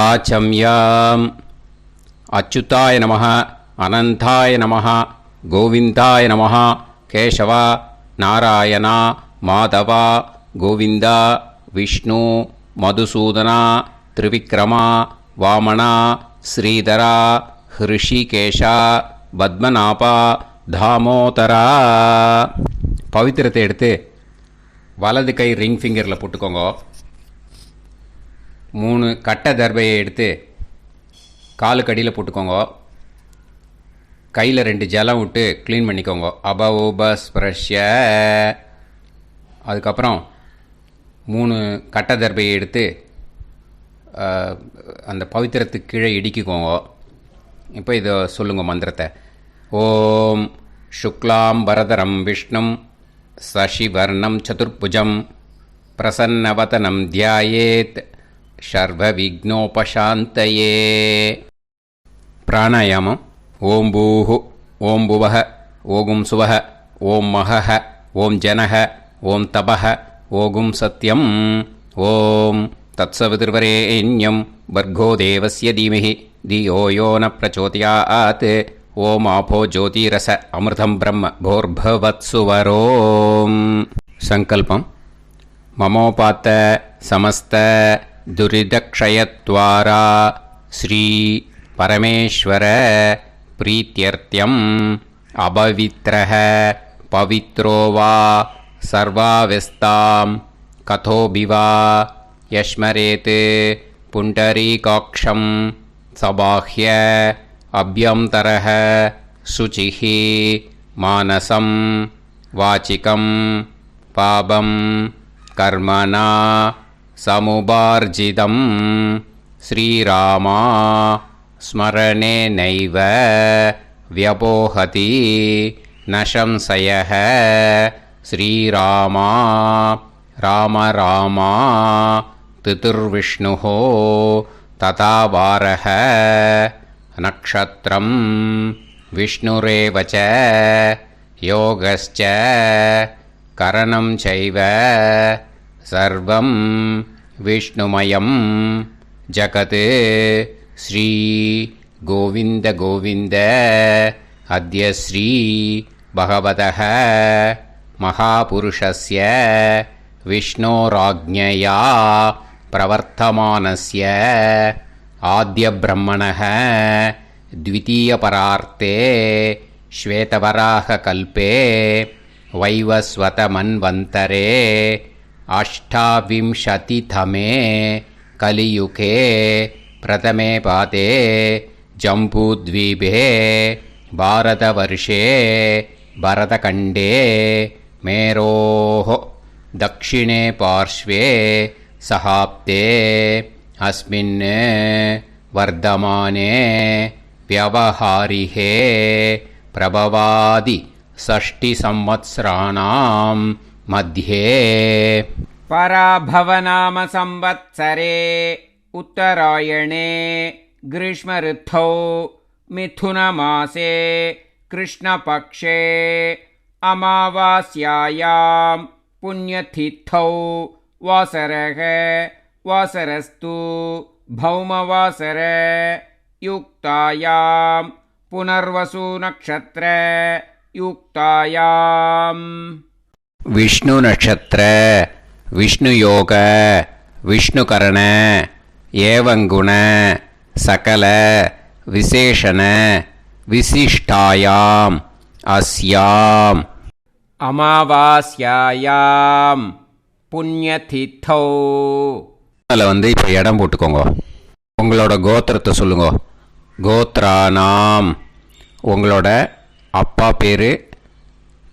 ஆச்சம்யாம். அச்சுதாய நமः, அனந்தாய நமः, கோவிந்தாய நமः, கேசவா, நாராயணா, மாதவா, கோவிந்தா, விஷ்ணு, மதுசூதனா, திரிவிக்ரமா, வாமனா, ஸ்ரீதரா, ஹிருஷிகேஷா, பத்மநாபா, தாமோதரா. பவித்திரத்தை எடுத்து வலது கை ரிங் ஃபிங்கரில் போட்டுக்கோங்க. 3 கட்டை தர்பையை எடுத்து காலுக்கடியில் போட்டுக்கோங்க. கையில் 2 ஜலம் விட்டு க்ளீன் பண்ணிக்கோங்க. அபவோபஸ்பிரஷ்ய. அதுக்கப்புறம் 3 கட்டை தர்பையை எடுத்து அந்த பவித்திரத்துக்கு கீழே இடிக்கிக்கோங்க. இப்போ இதை சொல்லுங்க மந்திரத்தை. ஓம் சுக்லாம் வரதரம் விஷ்ணும் சசிவர்ணம் சதுர்புஜம் பிரசன்னவதனம் தியாயேத் சர்வ விக்னோபசாந்தயே. பிராணாயாமம். ஓம் பூஹு, ஓம் புவஹ, ஓகும் சுவஹ, ஓம் மஹஹ, ஓம் ஜனஹ, ஓம் தபஹ, ஓகும் சத்யம். ஓம் தத்சவிதுர்வரேண்யம் பர்கோ தேவஸ்ய தீமஹி தியோ யோ ந பிரச்சோதயாத். ஓம் ஆபோ ஜோதிரச அமிர்தம் பிரம்ம போர்பவத்சுவரோம். சங்கல்பம். மமோபாத்த சமஸ்த துரிதக்ஷயத்வாரா ஸ்ரீ பரமேஸ்வர பிரீத்யர்த்தியம் அபவித்ரஹ பவித்ரோ வா சர்வாவஸ்தாம் கதோபிவா யஸ்மரேத் புண்டரீகாக்ஷம் சபாஹ்ய அப்யந்தரஹ சுசிஹ மானசம் வாசிகம் பாபம் கர்மணா சமுபார்ஜிதம் ஸ்ரீராமா ஸ்மரணேனைவ வ்யபோஹதி ந சம்சயः. ஸ்ரீராமா ராம ராமா திதிர்விஷ்ணுः ததா வாரः. நக்ஷத்ரம் விஷ்ணுரேவ ச யோகஸ்ச கரணம் சைவ சர்வம் விஷ்ணுமயம் ஜகத். ஸ்ரீ கோவிந்த கோவிந்த அத்ய ஸ்ரீ பகவதः மகாபுருஷஸ்ய விஷ்ணோராஜ்ஞயா பிரவர்த்தமானஸ்ய ஆத்ய பிரம்மணः த்விதீயபரார்த்தே ஸ்வேதவராக கல்பே வைவஸ்வத மன்வந்தரே அஷ்டாவிம்சதிதமே கலியுகே பிரதமே பாதே ஜம்பூத்வீபே பாரதவர்ஷே பரதகண்டே மேரோः தக்ஷிணே பார்ஷ்வே சஹாப்தே அஸ்மின் வர்தமானே வியவஹாரிஹே பிரபவாதி ஷஷ்டி சம்வத்சராணாம் மத்யே. பராபவநாம சம்வத்சரே உத்தராயணே கிரீஷ்ம ரித்தௌ மிதுனமாசே கிருஷ்ணபக்ஷே அமாவாஸ்யாயாம் புண்ணியதித்தௌ வாசரக வாசரஸ்து பௌமவாசர யுக்தாயாம் புனர்வசு நக்ஷத்ர யுக்தாயாம். விஷ்ணு நட்சத்திர விஷ்ணு யோக விஷ்ணுகரண ஏவங்குண சகல விசேஷண விசிஷ்டாயாம் அஸ்யாம் அமாவாஸ்யாயாம் புண்ணியதித்தௌ. அதில் இப்போ இடம் போட்டுக்கோங்க. உங்களோட கோத்திரத்தை சொல்லுங்க. கோத்ரானாம். உங்களோட அப்பா பேர்,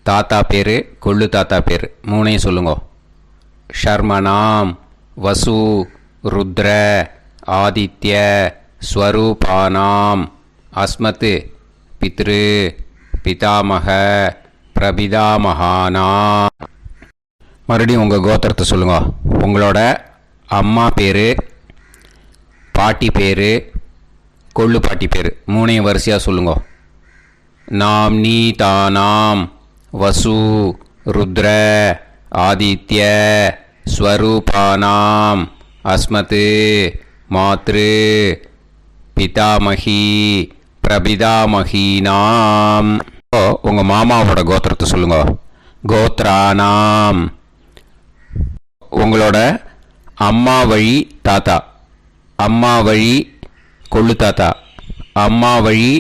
தாத்தா பேர், கொள்ளு தாத்தா பேர் 3ஐயும் சொல்லுங்க. ஷர்மனாம் வசு ருத்ர ஆதித்ய ஸ்வரூபானாம் அஸ்மத் பித்ரு பிதாமக பிரபிதாமகானா. மறுபடியும் உங்கள் கோத்திரத்தை சொல்லுங்க. உங்களோட அம்மா பேர், பாட்டி பேர், கொள்ளு பாட்டி பேர் 3ஐயும் வரிசையாக சொல்லுங்க. நாம் நீ தானாம் வசு ருத்ர ஆதித்ய ஸ்வரூபானாம் அஸ்மத் மாத்ரு பிதாமகி பிரபிதாமகீனாம். உங்கள் மாமாவோட கோத்திரத்தை சொல்லுங்க. கோத்ரானாம். உங்களோட அம்மா வழி தாத்தா, அம்மா வழி கொள்ளு தாத்தா, அம்மா வழி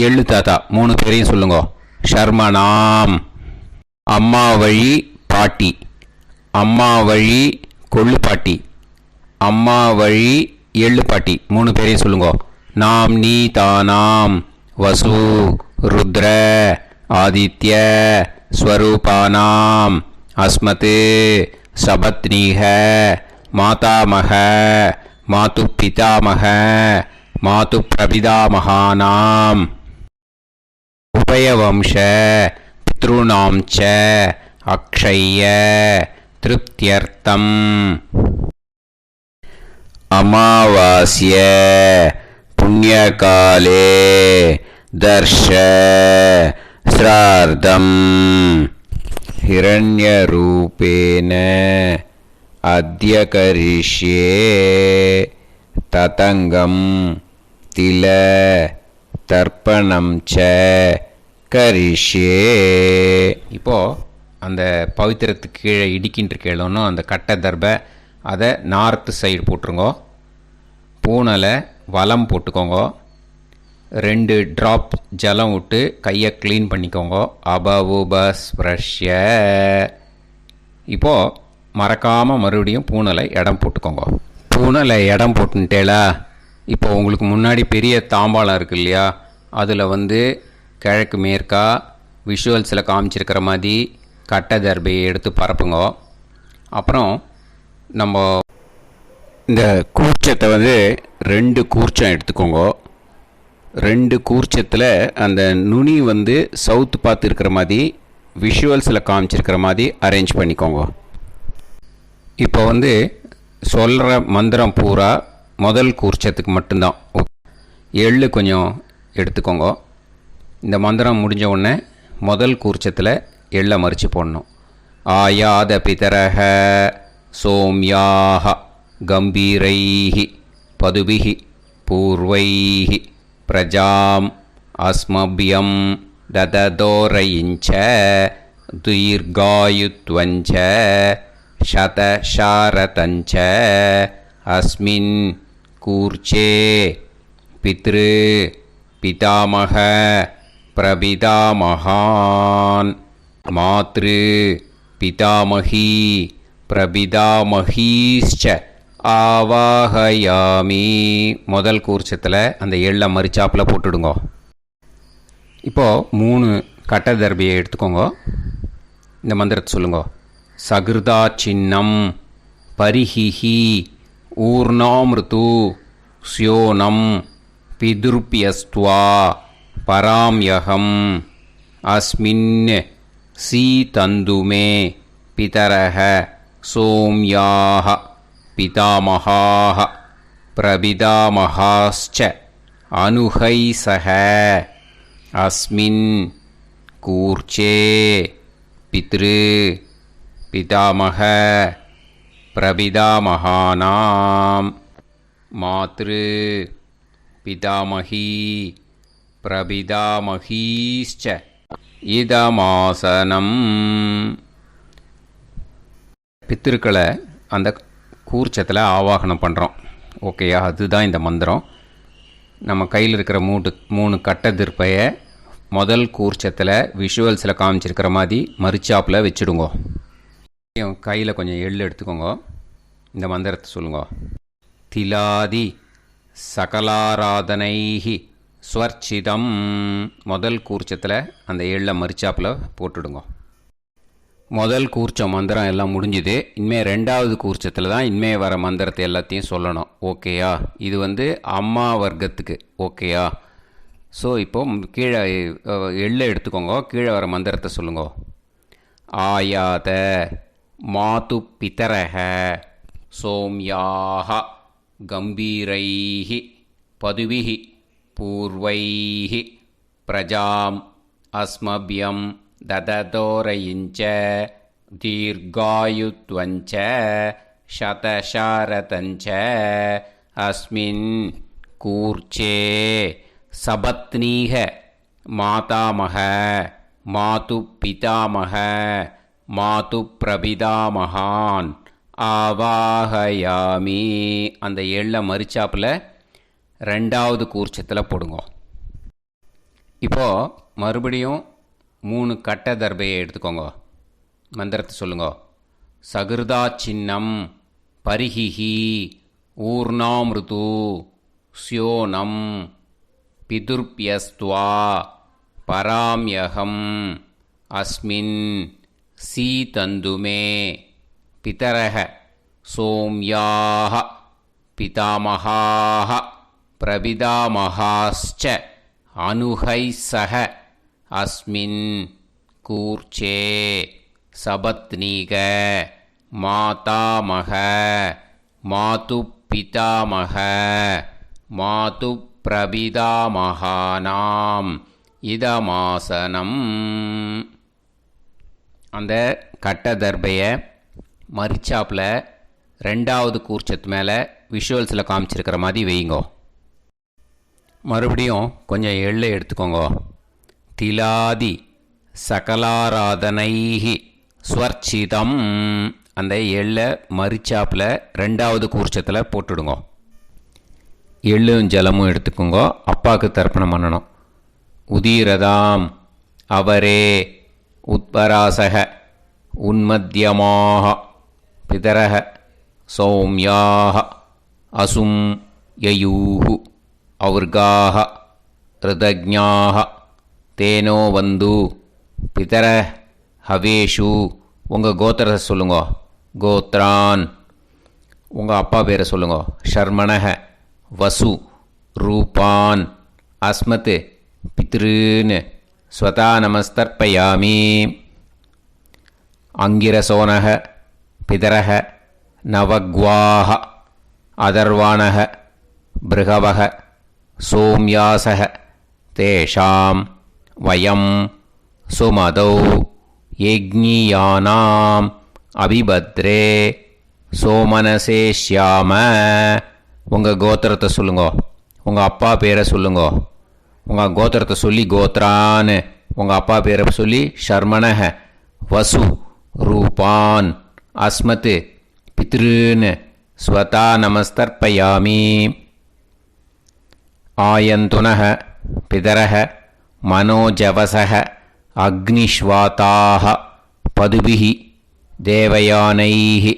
எள்ளு தாத்தா, 3 பேரையும் சொல்லுங்க. ஷர்மனாம். அம்மா வழி பாட்டி, அம்மா வழி கொள்ளு பாட்டி, அம்மா வழி எள்ளு பாட்டி, 3 பேரையும் சொல்லுங்க. நாம் நீ தானாம் வசு ருத்ர ஆதித்ய ஸ்வரூபானாம் அஸ்மத் சபத்னீஹ மாதாமக மாது பிதாமக மாது பிரபிதாமகானாம் உபயவம்ச பித்ருணாம் ச அக்ஷய்ய திருப்தியர்த்தம். அமாவாஸ்ய புண்ணியகாலே தர்ஷ ஸ்ரார்த்தம் ஹிரண்யரூபேன அத்ய கரிஷ்யே ததங்கம் தில தர்ப்பணம் ச கரிஷ்யே. இப்போது அந்த பவித்திரத்துக்கு கீழே இடிக்கின்ற கேளோன்னு அந்த கட்டை தர்பை அதை நார்த்து சைடு போட்டுருங்கோ. பூனலை வலம் போட்டுக்கோங்க. 2 ட்ராப் ஜலம் விட்டு கையை க்ளீன் பண்ணிக்கோங்க. அபவுபஸ்ப்ரஷ்ய. இப்போது மறக்காமல் மறுபடியும் பூனலை இடம் போட்டுக்கோங்க. பூனலை இடம் போட்டுட்டேலா. இப்போ உங்களுக்கு முன்னாடி பெரிய தாம்பாளம் இருக்குது இல்லையா, அதில் கிழக்கு மேற்கா விஷுவல்ஸில் காமிச்சிருக்கிற மாதிரி கட்டை தர்பையை எடுத்து பரப்புங்க. அப்புறம் நம்ம இந்த கூர்ச்சத்தை 2 கூர்ச்சம் எடுத்துக்கோங்க. 2 கூர்ச்சத்தில் அந்த நுனி சவுத்து பார்த்து இருக்கிற மாதிரி விஷுவல்ஸில் காமிச்சிருக்கிற மாதிரி அரேஞ்ச் பண்ணிக்கோங்க. இப்போ சொல்கிற மந்திரம் பூரா முதல் கூர்ச்சத்துக்கு மட்டும்தான். எள்ளு கொஞ்சம் எடுத்துக்கோங்க. இந்த மந்திரம் முடிஞ்ச உடனே முதல் கூர்ச்சத்தில் எள்ளை மறித்து போடணும். ஆயாத பிதரஹ சோம்யாக கம்பீரைஹி பதுபிஹி பூர்வைஹி பிரஜாம் அஸ்மபியம் தததோரயிஞ்ச தீர்காயுத்வஞ்ச சதசாரதஞ்ச அஸ்மின் கூர்ச்சே பித்ரு பிதாமக பிரபிதாமகான் மாத்ரு பிதாமகி பிரபிதாமகீஷ்ச ஆவாஹயாமி. முதல் கூர்ச்சத்தில் அந்த எள்ளை மறிச்சாப்பில் போட்டுடுங்க. இப்போது 3 கட்டை தர்பியை எடுத்துக்கோங்க. இந்த மந்திரத்தை சொல்லுங்க. சகிருதா சின்னம் பரிஹிஹி ஊர்ணாமிருத்து ஸ்யோனம் பிதுர்பியஸ்துவா பராம்யகம் அஸ்மின் சீதந்துமே பிதரஹ சோம்யாஹ பிதாமகாஹ பிரபிதாமகாஸ்ச அனுஹைசஹ அஸ்மின் கூர்ச்சே பித்ரு பிதாமக பிரபிதாமகானாம் மாத்ரு பிதாமகி பிரபிதாமகீஷ்ச இதமாசனம். பித்திருக்களை அந்த கூர்ச்சத்தில் ஆவாகனம் பண்ணுறோம். ஓகேயா? அதுதான் இந்த மந்திரம். நம்ம கையில் இருக்கிற 3 கட்டை திருப்பையை முதல் கூர்ச்சத்தில் விஷுவல்ஸில் காமிச்சிருக்கிற மாதிரி மறிச்சாப்பில் வச்சுடுங்க. கையில் கொஞ்சம் எள்ளு எடுத்துக்கோங்க. இந்த மந்திரத்தை சொல்லுங்க. திலாதி சகலாராதனைஹி ஸ்வர்ச்சிதம். முதல் கூர்ச்சத்தில் அந்த எள்ளை மறிச்சாப்பில் போட்டுடுங்க. முதல் கூர்ச்சம் மந்திரம் எல்லாம் முடிஞ்சுது. இனிமேல் 2வது கூர்ச்சத்தில் தான் இனிமேல் வர மந்திரத்தை எல்லாத்தையும் சொல்லணும். ஓகேயா? இது அம்மா வர்க்கத்துக்கு. ஓகேயா? ஸோ இப்போ கீழே எள்ளை எடுத்துக்கோங்க. கீழே வர மந்திரத்தை சொல்லுங்க. ஆயாத மாது பிதரஹ சோம்யாக கம்பீரைஹி பதுபிஹி பூர்வைஹி பிரஜாம் அஸ்மபியம் தததோரயிஞ்ச தீர்காயுத்வஞ்ச சதசாரதஞ்ச अस्मिन् कूर्चे सपत्नीः मातामह मातुपितामह मातुप्रपितामहान् ஆவாஹயாமி. அந்த எள்ள மரிச்சாப்பில் ரெண்டாவது கூர்ச்சத்தில் போடுங்க. இப்போது மறுபடியும் 3 கட்ட தர்பையை எடுத்துக்கோங்க. மந்திரத்தை சொல்லுங்க. சகிருதா சின்னம் பரிஹிஹி ஊர்ணாமிருது ஸ்யோனம் பிதுர்பியஸ்துவா பராம்யகம் அஸ்மின் சீதந்துமே பிதரஹ சோம்யாஹ பிதாமஹாஹ பிரபிதாமஹாஸ்ச அனுஹைசஹ அஸ்மின் கூர்ச்சே சபத்னீக மாதாமக மாதுப்பிதாமக மாதுப்பிரபிதாமகானாம் இதமாசனம். அந்த கட்ட தர்பையை மரிச்சாப்பில் ரெண்டாவது கூர்ச்சத்து மேலே விஷுவல்ஸில் காமிச்சிருக்கிற மாதிரி வைங்கோ. மறுபடியும் கொஞ்சம் எள்ளை எடுத்துக்கோங்க. திலாதி சகலாராதனைஹி ஸ்வர்ச்சிதம். அந்த எள்ளை மரிச்சாப்பில் ரெண்டாவது கூர்ச்சத்தில் போட்டுடுங்க. எள்ளும் ஜலமும் எடுத்துக்கோங்க. அப்பாவுக்கு தர்ப்பணம் பண்ணணும். உதீரதாம் அவரே உத்பராசக உன்மத்தியமாக பிதரஹ சௌம்யாக அசும் யயூஹு ஔர்காஹ ரிதஜ்ஞாஹ தேனோ வந்து பிதர ஹவேஷு. உங்கள் கோத்திரத்தை சொல்லுங்க. கோத்ரான். உங்கள் அப்பா பேரை சொல்லுங்க. ஷர்மணஹ வசு ரூபான் அஸ்மத் பித்ருன்னு ஸ்வதா நமஸ்தர்ப்பயாமி. அங்கிரசோனஹ பிதரஹ நவக்வாஹ அதர்வாணஹ பிருகவஹ சோம்யாசஹ தேஷாம் வயம் சுமதௌ யஜ்ஞியானாம் அபிபத்ரே சோமனசேஷ்யாம. உங்கள் கோத்திரத்தை சொல்லுங்க. உங்கள் அப்பா பேரை சொல்லுங்க. உங்கள் கோத்திரத்தை சொல்லி கோத்ரான்னு. உங்கள் அப்பா பேரை சொல்லி ஷர்மணஹ வசு ரூபான் அஸ்மத் பித்ருன்னு ஸ்வதா நமஸ்தர்ப்பயாமி. ஆயந்துனஹ பிதரஹ மனோஜவசஹ அக்னிஷ்வாதாஹ பதுபிஹி தேவயானைஹி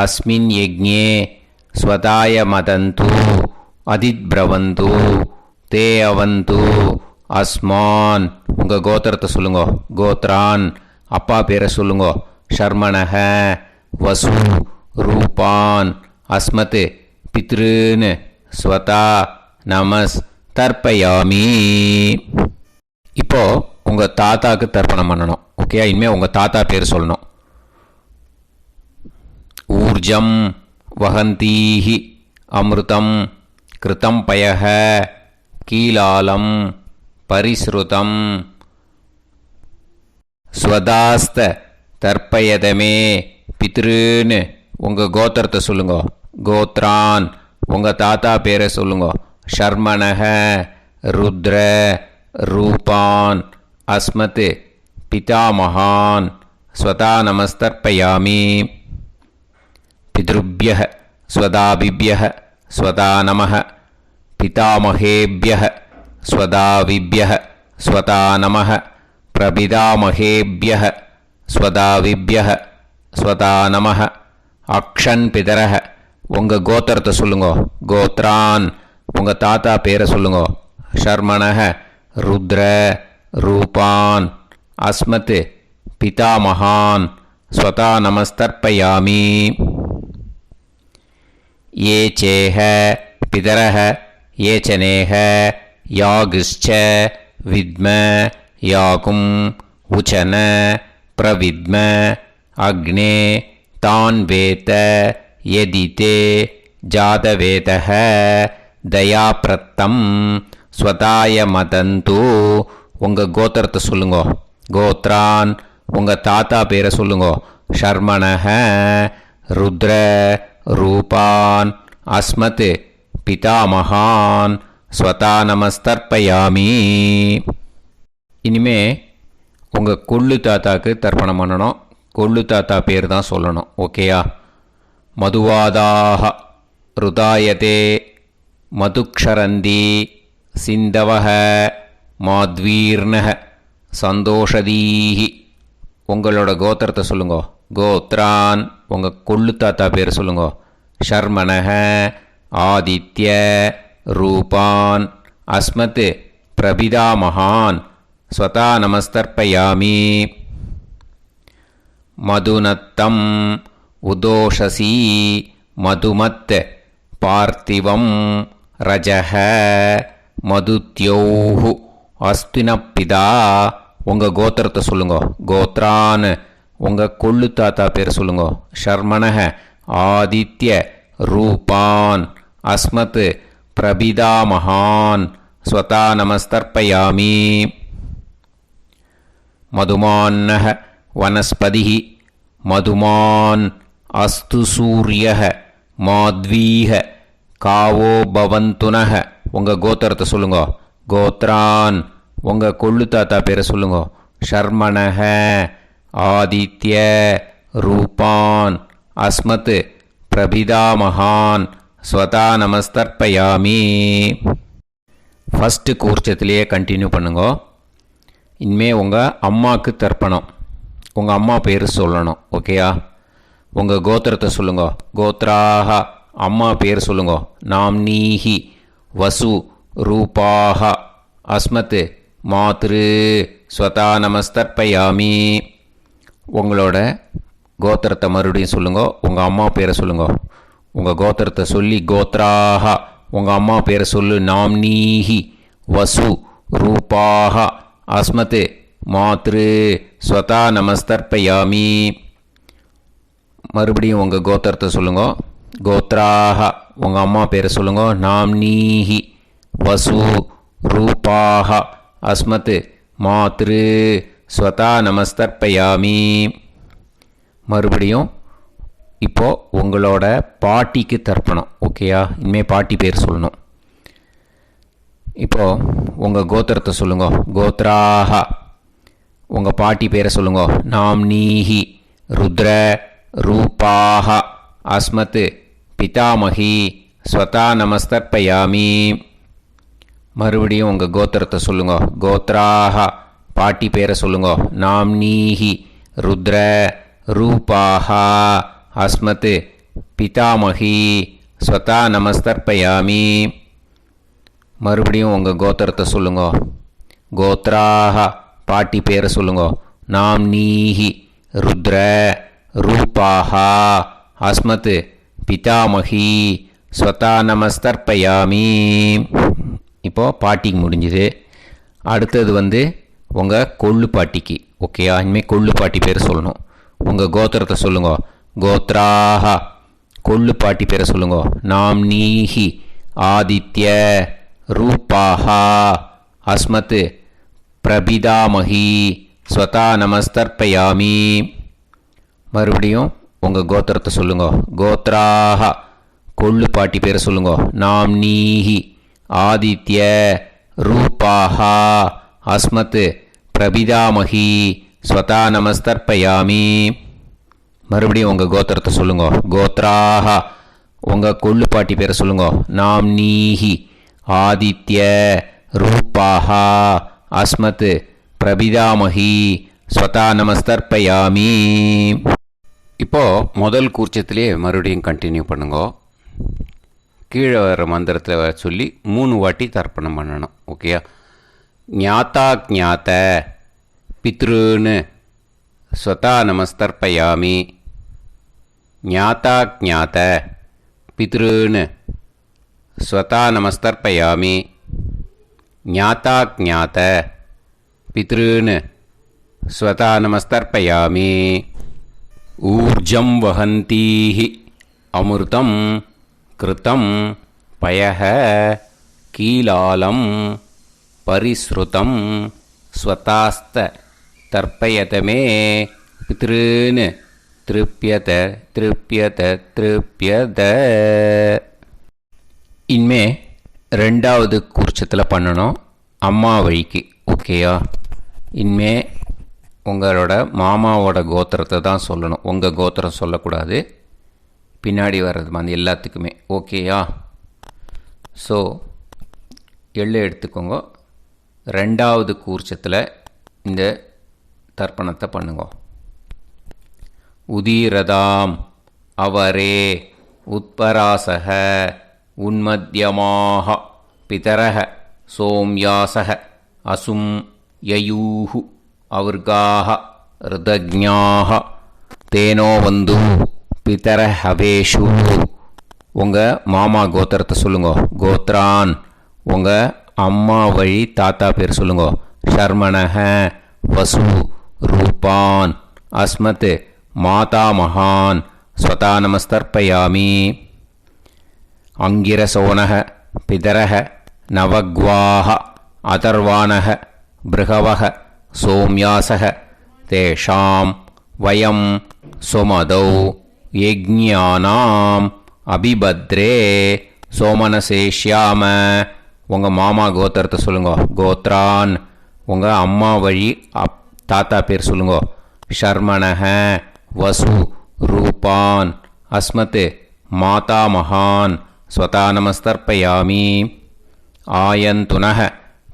அஸ்மின் யஜ்ஞே ஸ்வதாய மதந்து அதித்ப்ரவந்து தே அவந்து அஸ்மான். உங்கள் கோத்திரத்தை சொல்லுங்க. கோத்ரான். அப்பா பேரை சொல்லுங்க. ஷர்மணஹ வசு ரூபான் அஸ்மத் பித்ருன்னு ஸ்வதா நமஸ் தர்ப்பயாமி. இப்போது உங்கள் தாத்தாவுக்கு தர்ப்பணம் பண்ணணும். ஓகே, இனிமேல் உங்கள் தாத்தா பேர் சொல்லணும். ஊர்ஜம் வஹந்தீஹி அமிர்தம் கிருதம் பயஹ கீலாலம் பரிஸ்ருதம் ஸ்வதாஸ்த தர்ப்பயதமே பித்ருன்னு. உங்கள் கோத்திரத்தை சொல்லுங்க. கோத்ரான். உங்கள் தாத்தா பேரை சொல்லுங்க. ஷர்மணஹ ருத்ர ரூபான் அஸ்மத் பிதாமகான் ஸ்வதா நமஸ்தர்ப்பயாமி. பித்ருப்யஹ ஸ்வதாபிப்யஹ ஸ்வதா நமஹ பிதாமகேப்யஹ ஸ்வதாவிப்யஹ ஸ்வதா நமஹ பிரபிதாமகேப்யஹ ஸ்வதாவிப்யஹ ஸ்வதா நமஹ. அக்ஷன் பிதரஹ. உங்கள் கோத்திரத்தை சொல்லுங்க. கோத்ரான். உங்கள் தாத்தா பேரை சொல்லுங்க. ஷர்மணஹ ருத்ர ரூபான் அஸ்மத் பிதாமகான் ஸ்வதா நமஸ்தர்ப்பயாமி. ये चेह पितरः ये चनेह यागश्च विद्म याकुं उचन प्रविद्म अग्ने तान् वेत यदिते जातवेतः दयाप्रत्तं स्वताय मदन्तु. உங்கள் கோத்திரத்தை சொல்லுங்க. கோத்ரான். உங்கள் தாத்தா பேரை சொல்லுங்க. ஷர்மணஹ ருத்ர ரூபான் அஸ்மத் பிதாமகான் ஸ்வதா நமஸ்தர்ப்பயாமி. இனிமே உங்கள் கொள்ளு தாத்தாக்கு தர்ப்பணம் பண்ணணும். கொள்ளு தாத்தா பேர் தான் சொல்லணும். ஓகேயா? மதுவாதாக ருதாயதே மதுக்ஷரந்தி சிந்தவஹ மாத்வீர்ணஹ சந்தோஷதீஹி. உங்களோட கோத்திரத்தை சொல்லுங்க. கோத்ரான் உங்கள் கொள்ளு தாத்தா பேர் சொல்லுங்க. ஷர்மணஹ ஆதித்ய ரூபான் அஸ்மத் பிரபிதாமகான் ஸ்வதா நமஸ்தர்ப்பயாமி. மதுநத்தம் உதோஷசி மதுமத் பார்த்திவம் ரஜஹ மதுத்யோஹு அஸ்தினப்பிதா. உங்கள் கோத்திரத்தை சொல்லுங்க. கோத்ரான் உங்கள் கொள்ளு தாத்தா பேர் சொல்லுங்க. ஷர்மணஹ ஆதித்ய ரூபான் அஸ்மத் பிரபிதாமகான் ஸ்வதா நமஸ்தர்ப்பயாமி. மதுமான்னஹ வனஸ்பதிஹ மதுமான் அஸ்து சூரியஹ மாத்வீஹ காவோ பவந்துனஹ. உங்கள் கோத்திரத்தை சொல்லுங்க. கோத்ரான் உங்கள் கொள்ளு தாத்தா பேரை சொல்லுங்க. ஷர்மணஹ ஆதித்ய ரூபான் அஸ்மத் பிரபிதாமகான் ஸ்வதா நமஸ்தர்ப்பயாமி. ஃபஸ்ட்டு கூர்ச்சத்திலேயே கண்டினியூ பண்ணுங்க. இனிமே உங்கள் அம்மாவுக்கு தர்ப்பணம். உங்கள் அம்மா பேர் சொல்லணும். ஓகேயா? உங்கள் கோத்திரத்தை சொல்லுங்க. கோத்ராக அம்மா பேர் சொல்லுங்க. நாம்னீஹி வசு ரூபாக அஸ்மத் மாத்ரு ஸ்வதா நமஸ்தர்ப்பயாமி. உங்களோட கோத்திரத்தை மறுபடியும் சொல்லுங்க. உங்கள் அம்மா பேரை சொல்லுங்க. உங்கள் கோத்திரத்தை சொல்லி கோத்ராக உங்கள் அம்மா பேரை சொல்லு. நாம்னீஹி வசு ரூபாக அஸ்மத் மாத்ரு ஸ்வதா நமஸ்தர்ப்பயாமி. மறுபடியும் உங்கள் கோத்திரத்தை சொல்லுங்க. கோத்ராக உங்கள் அம்மா பேரை சொல்லுங்க. நாம்னீஹி வசு ரூபாக அஸ்மத் மாத்ரு ஸ்வதா நமஸ்தர்ப்பயாமி. மறுபடியும் இப்போது உங்களோட பாட்டிக்கு தர்ப்பணம். ஓகேயா? இனிமேல் பாட்டி பேர் சொல்லணும். இப்போது உங்கள் கோத்திரத்தை சொல்லுங்க. கோத்ராக உங்கள் பாட்டி பேரை சொல்லுங்க. நாம்னீஹி ருத்ர ரூபாக அஸ்மத் பிதாமகி ஸ்வதா நமஸ்தர்ப்பயாமி. மறுபடியும் உங்கள் கோத்திரத்தை சொல்லுங்க. கோத்ராக பாட்டி பேரை சொல்லுங்க. நாம்னீஹி ருத்ர ரூபாக அஸ்மத் பிதாமகி ஸ்வதா நமஸ்தர்ப்பயாமி. மறுபடியும் உங்கள் கோத்திரத்தை சொல்லுங்க. கோத்ராக பாட்டி பேரை சொல்லுங்க. நாம்னீஹி ருத்ர ரூபாக அஸ்மத் பிதாமகி ஸ்வதா நமஸ்தர்ப்பயாமி. இப்போது பாட்டிக்கு முடிஞ்சுது. அடுத்தது உங்கள் கொள்ளு பாட்டிக்கு. ஓகேயா? இனிமேல் கொள்ளு பாட்டி பேர் சொல்லணும். உங்கள் கோத்திரத்தை சொல்லுங்க. கோத்ராக கொள்ளு பாட்டி பேரை சொல்லுங்க. நாம்னீஹி ஆதித்ய ரூபாக அஸ்மத் பிரபிதாமகி ஸ்வதா நமஸ்தர்ப்பயாமி. மறுபடியும் உங்கள் கோத்திரத்தை சொல்லுங்க. கோத்ராக கொள்ளு பாட்டி பேரை சொல்லுங்க. நாம்னீஹி ஆதித்ய ரூபாக அஸ்மத் பிரபிதாமகி ஸ்வதா நமஸ்தர்ப்பயாமி. மறுபடியும் உங்கள் கோத்திரத்தை சொல்லுங்க. கோத்ராக உங்கள் கொள்ளு பாட்டி பேரை சொல்லுங்க. நாம்னீஹி ஆதித்ய ரூபாக அஸ்மத் பிரபிதாமகி ஸ்வதா நமஸ்தர்ப்பயாமி. இப்போது முதல் கூர்ச்சத்திலே மறுபடியும் கண்டினியூ பண்ணுங்க. கீழே வர மந்திரத்தில் சொல்லி 3 வாட்டி தர்ப்பணம் பண்ணணும். ஓகேயா? ஞாத்தா ஞாத்த பித்ருன்னு ஸ்வதா நமஸ்தர்ப்பயாமி. ஞாத்தா ஞாத்த பித்ருன்னு ஸ்வதா நமஸ்தர்ப்பயாமி. ஞாத்தா ஞாத்த பித்ருன்னு ஸ்வதா நமஸ்தர்ப்பயாமி. ஊர்ஜம் வஹந்தீஹி அமிர்தம் கிருதம் பயஹ கீலாலம் பரிஸ்ருதம் ஸ்வதாஸ்த தர்ப்பயதமே பித்ருன்னு திருப்யத திருப்யத திருப்யத. இனிமே ரெண்டாவது கூர்ச்சத்தில் பண்ணணும் அம்மா வழிக்கு. ஓகேயா? இனிமே உங்களோட மாமாவோட கோத்திரத்தை தான் சொல்லணும், உங்கள் கோத்திரம் சொல்லக்கூடாது. பின்னாடி வர்றது மாதிரி எல்லாத்துக்குமே. ஓகேயா? ஸோ எள்ளு எடுத்துக்கோங்க. ரெண்டாவது கூர்ச்சத்தில் இந்த தர்ப்பணத்தை பண்ணுங்க. உதீரதாம் அவரே உத்பராசக உன்மத்யமாக பிதரக சோம்யாசக அசும் யயூஹு அவர்காக ருதஜ்ஞாக தேனோ வந்து பிதர ஹவேஷு. உங்கள் மாமா கோத்திரத்தை சொல்லுங்க. கோத்ரான் உங்கள் அம்மா வழி தாத்தா பேர் சொல்லுங்க. ஷர்மணக வசு ரூபான் அஸ்மத் மாதா மகான் ஸ்வதா நமஸ்தர்ப்பயாமி. அங்கிரசோனக பிதரக நவக்வாக அதர்வானக பிருகவக சோம்யாசக தேஷாம் வயம் சுமதௌ யஜ்ஞானாம் அபிபத்ரே சோமனசேஷ்யாம. உங்கள் மாமா கோத்திரத்தை சொல்லுங்க. கோத்ரான் உங்கள் அம்மா வழி தாத்தா பேர் சொல்லுங்க. ஷர்மணக வசு ரூபான் அஸ்மத் மாதா மகான் ஸ்வதா நமஸ்தர்ப்பயாமி. ஆயந்துனக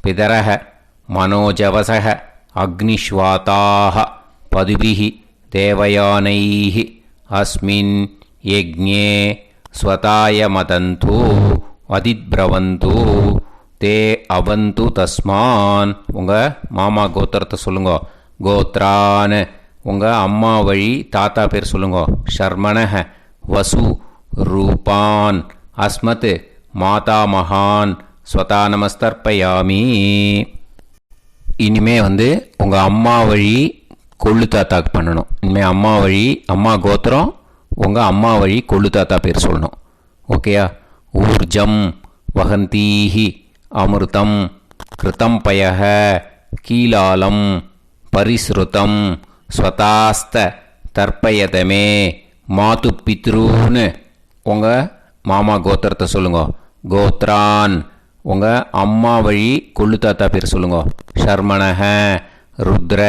பிதரக மனோஜவசக அக்னிஷ்வாதாக பதுபிஹி தேவயானைஹ அஸ்மின் யஜ்ஞே ஸ்வதாய மதந்து அதிப்ரவந்து தே அவந்து தஸ்மான். உங்கள் மாமா கோத்திரத்தை சொல்லுங்க. கோத்ரான் உங்கள் அம்மா வழி தாத்தா பேர் சொல்லுங்க. ஷர்மணக வசு ரூபான் அஸ்மத் மாதா மகான் ஸ்வதா நமஸ்தர்ப்பயாமி. இனிமே உங்கள் அம்மா வழி கொள்ளு தாத்தாக்கு பண்ணணும். இனிமேல் அம்மா வழி அம்மா கோத்திரம் உங்கள் அம்மா வழி கொள்ளு தாத்தா பேர் சொல்லணும். ஓகேயா? ஊர்ஜம் வகந்தீஹி அமிர்தம் கிருதம் பயக கீலாலம் பரிஸ்ருதம் ஸ்வதாஸ்த தர்ப்பயதமே மாது பித்ரூன்னு. உங்கள் மாமா கோத்திரத்தை சொல்லுங்க. கோத்ரான் உங்கள் அம்மா வழி கொள்ளு தாத்தா பேர் சொல்லுங்க. ஷர்மணக ருத்ர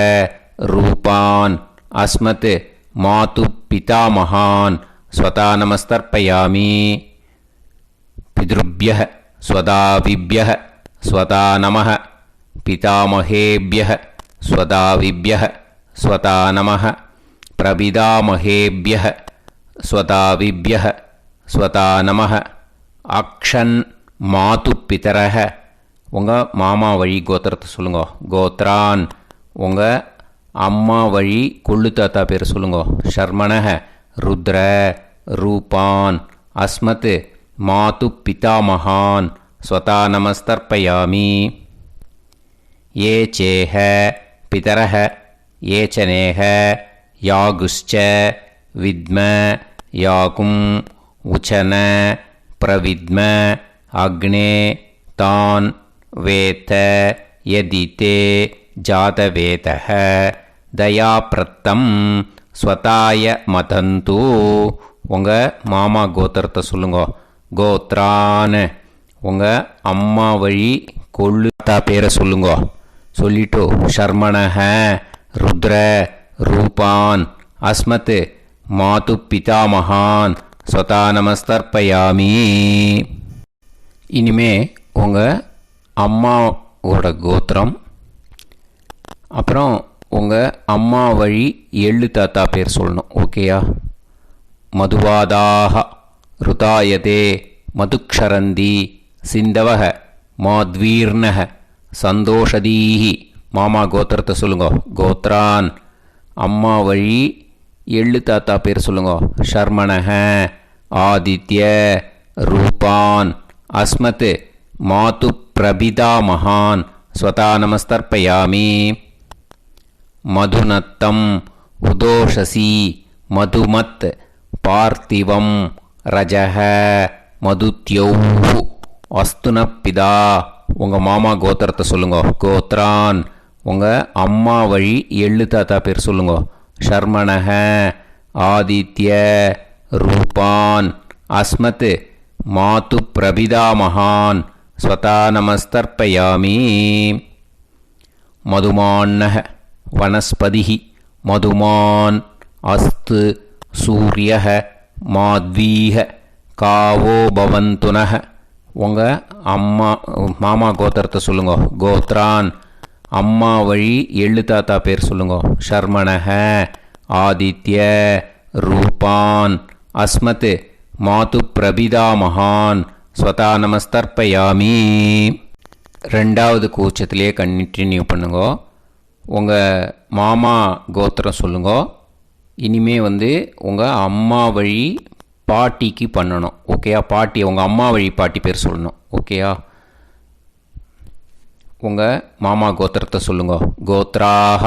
ரூபான் அஸ்மத் மாது பிதாமகான் ஸ்வதா நமஸ்தர்ப்பயாமி. பித்ருப்யः ஸ்வதாவிப்யः ஸ்வதா நமः பிதாமகேப்யः ஸ்வதாவிப்யः ஸ்வதா நமः பிரபிதாமகேப்யः ஸ்வதாவிப்யः ஸ்வதா நமः. அக்ஷன் மாது பிதரக உங்கள் மாமா வழி கோத்திரத்தை சொல்லுங்க. கோத்ரான் உங்கள் அம்மா வழி கொள்ளு தாத்தா பேர் சொல்லுங்க. ஷர்மணக ருத்ர ரூபான் அஸ்மத் மாது பிதாமகான் ஸ்வதா நமஸ்தர்ப்பயாமி. ஏ சேஹ பிதரக ஏ சனேஹ யாகுஷ்ச வித்ம யாகும் உச்சன பிரவித்ம அக்னே தான் வேத யதிதே ஜாதவேதः தயாப்ரத்தம் ஸ்வதாய மதந்து. உங்கள் மாமா கோத்திரத்தை சொல்லுங்க. கோத்ரான் உங்கள் அம்மா வழி கொள்ளு தாத்தா பேரை சொல்லுங்க. சொல்லிட்டு ஷர்மணக ருத்ர ரூபான் அஸ்மத் மாது பிதாமகான் ஸ்வதா நமஸ்தர்ப்பயாமி. இனிமே உங்கள் அம்மாவோட கோத்திரம் அப்புறம் உங்கள் அம்மா வழி எள்ளு தாத்தா பேர் சொல்லணும். ஓகேயா? மதுவாதாக ருதாயதே மதுக்ஷரந்தி சிந்தவக மாத்வீர்ணக சந்தோஷதீஹி. மாமா கோத்திரத்தை சொல்லுங்க. கோத்ரான் அம்மா வழி எள்ளு தாத்தா பேர் சொல்லுங்க. ஷர்மணக ஆதித்ய ரூபான் அஸ்மத் மாது பிரபிதாமகான் ஸ்வதா நமஸ்தர்ப்பயாமி. மதுநத்தம் உதோஷசி மதுமத் பார்த்திவம் ரஜக மதுத்யௌஹு அஸ்துனப்பிதா. உங்கள் மாமா கோத்திரத்தை சொல்லுங்க. கோத்ரான் உங்கள் அம்மா வழி எள்ளு தாத்தா பேர் சொல்லுங்க. ஷர்மணக ஆதித்ய ரூபான் அஸ்மத் மாது பிரபிதாமகான் ஸ்வதா நமஸ்தர்ப்பயாமி. மதுமான்னः வனஸ்பதிः மதுமான் அஸ்து சூரியः மாத்வீஹ காவோ பவந்துனः. உங்கள் அம்மா மாமா கோத்திரத்தை சொல்லுங்க. கோத்ரான் அம்மா வழி எள்ளு தாத்தா பேர் சொல்லுங்க. ஷர்மணஹ ஆதித்ய ரூபான் அஸ்மத் மாது பிரபிதாமகான் ஸ்வதா நமஸ்தர்ப்பயாமி. ரெண்டாவது கூச்சத்திலே கண்டினியூ பண்ணுங்க. உங்கள் மாமா கோத்திரம் சொல்லுங்க. இனிமே உங்கள் அம்மா வழி பாட்டிக்கு பண்ணணும். ஓகேயா? பாட்டி உங்கள் அம்மா வழி பாட்டி பேர் சொல்லணும். ஓகேயா? உங்கள் மாமா கோத்திரத்தை சொல்லுங்க. கோத்ராக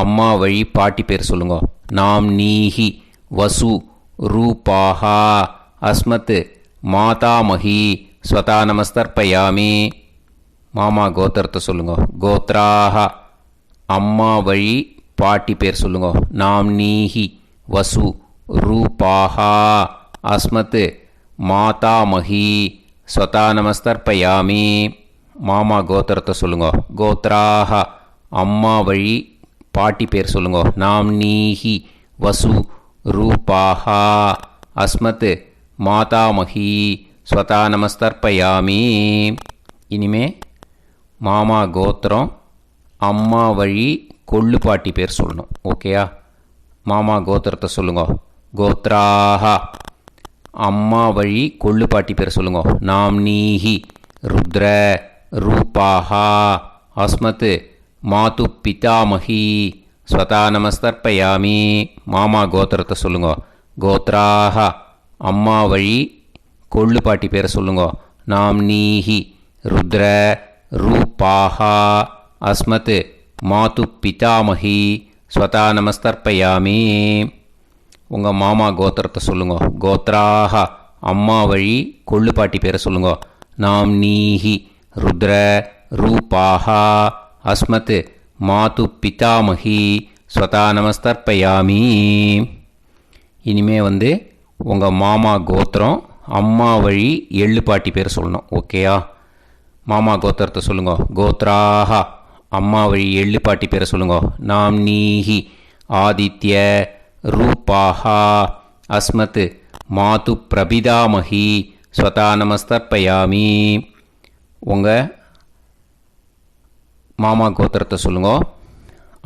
அம்மா வழி பாட்டி பேர் சொல்லுங்க. நாம் நீஹி வசு ரூபாஹா அஸ்மத் மாதாமஹி ஸ்வதா நமஸ்தர்ப்பயாமி. மாமா கோத்திரத்தை சொல்லுங்க. கோத்ராக அம்மா வழி பாட்டி பேர் சொல்லுங்க. நாம் நீஹி வசு ரூபாஹா அஸ்மத் மாதாமஹி ஸ்வதா நமஸ்தர்ப்பயாமி. மாமா கோத்திரத்தை சொல்லுங்க. கோத்ராக அம்மா வழி பாட்டி பேர் சொல்லுங்க. நாம் நீஹி வசு ரூபாஹா அஸ்மத் மாதாமஹி ஸ்வதா நமஸ்தர்ப்பயாமி. இனிமே மாமா கோத்திரம் அம்மா வழி கொள்ளு பாட்டி பேர் சொல்லணும். ஓகேயா? மாமா கோத்திரத்தை சொல்லுங்க. கோத்ராக அம்மா வழி கொள்ளு பாட்டி பேர் சொல்லுங்க. நாம் நீஹி ருத்ர ரூபாஹா அஸ்மத் மாது பிதாமஹி ஸ்வதா நமஸ்தர்ப்பயாமி. மாமா கோத்திரத்தை சொல்லுங்க. கோத்ராக அம்மா வழி கொள்ளு பாட்டி பேரை சொல்லுங்க. நாம் நீஹி ருத்ர ரூபாஹா அஸ்மத் மாது பிதாமஹி ஸ்வதா நமஸ்தர்ப்பயாமி. உங்கள் மாமா கோத்திரத்தை சொல்லுங்க. கோத்ராக அம்மா வழி கொள்ளு பாட்டி பேரை சொல்லுங்க. நாம் நீஹி ருத்ர ரூபாஹா அஸ்மத் மாது பிதாமஹி ஸ்வதா நமஸ்தர்ப்பயாமி. இனிமே உங்கள் மாமா கோத்திரம் அம்மா வழி எள்ளு பாட்டி பேர் சொல்லணும். ஓகேயா? மாமா கோத்திரத்தை சொல்லுங்க. கோத்ராக அம்மா வழி எள்ளு பாட்டி பேரை சொல்லுங்க. நாம் நீஹி ஆதித்ய ரூபாஹா அஸ்மத் மாது பிரபிதாமஹி ஸ்வதா நமஸ்தர்ப்பயாமி. உங்கள் மாமா கோத்திரத்தை சொல்லுங்க.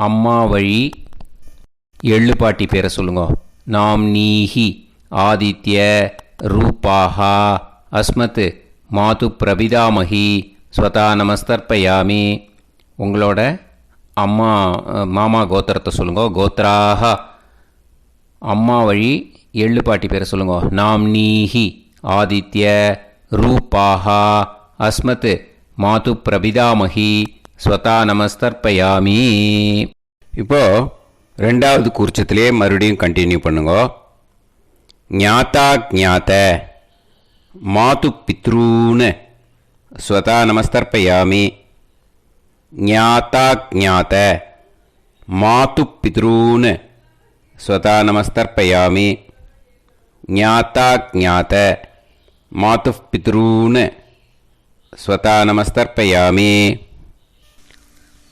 அம்மா வழி எள்ளு பாட்டி பேரை சொல்லுங்க. நாம் நீஹி ஆதித்ய ரூபாஹா அஸ்மத் மாது பிரபிதாமஹி ஸ்வதா நமஸ்தர்ப்பயாமி. உங்களோட அம்மா மாமா கோத்திரத்தை சொல்லுங்க. கோத்ராக அம்மா வழி எள்ளு பாட்டி பேரை சொல்லுங்க. நாம் நீஹி ஆதித்ய ரூபாஹா அஸ்மத் மாது பிரபிதாமஹி ஸ்வதா நமஸ்தர்ப்பயாமி. இப்போது ரெண்டாவது கூர்ச்சத்திலே மறுபடியும் கண்டினியூ பண்ணுங்க. ஞாதா ஞாத மாது பித்ரூன் ஸ்வதா நமஸ்தர்ப்பயாமி. ஞாதா ஞாத மாது பித்ரூன் ஸ்வதா நமஸ்தர்ப்பயாமி. ஞாதா ஞாத மாது பித்ரூன் ஸ்வதா நமஸ்தர்ப்பயாமி.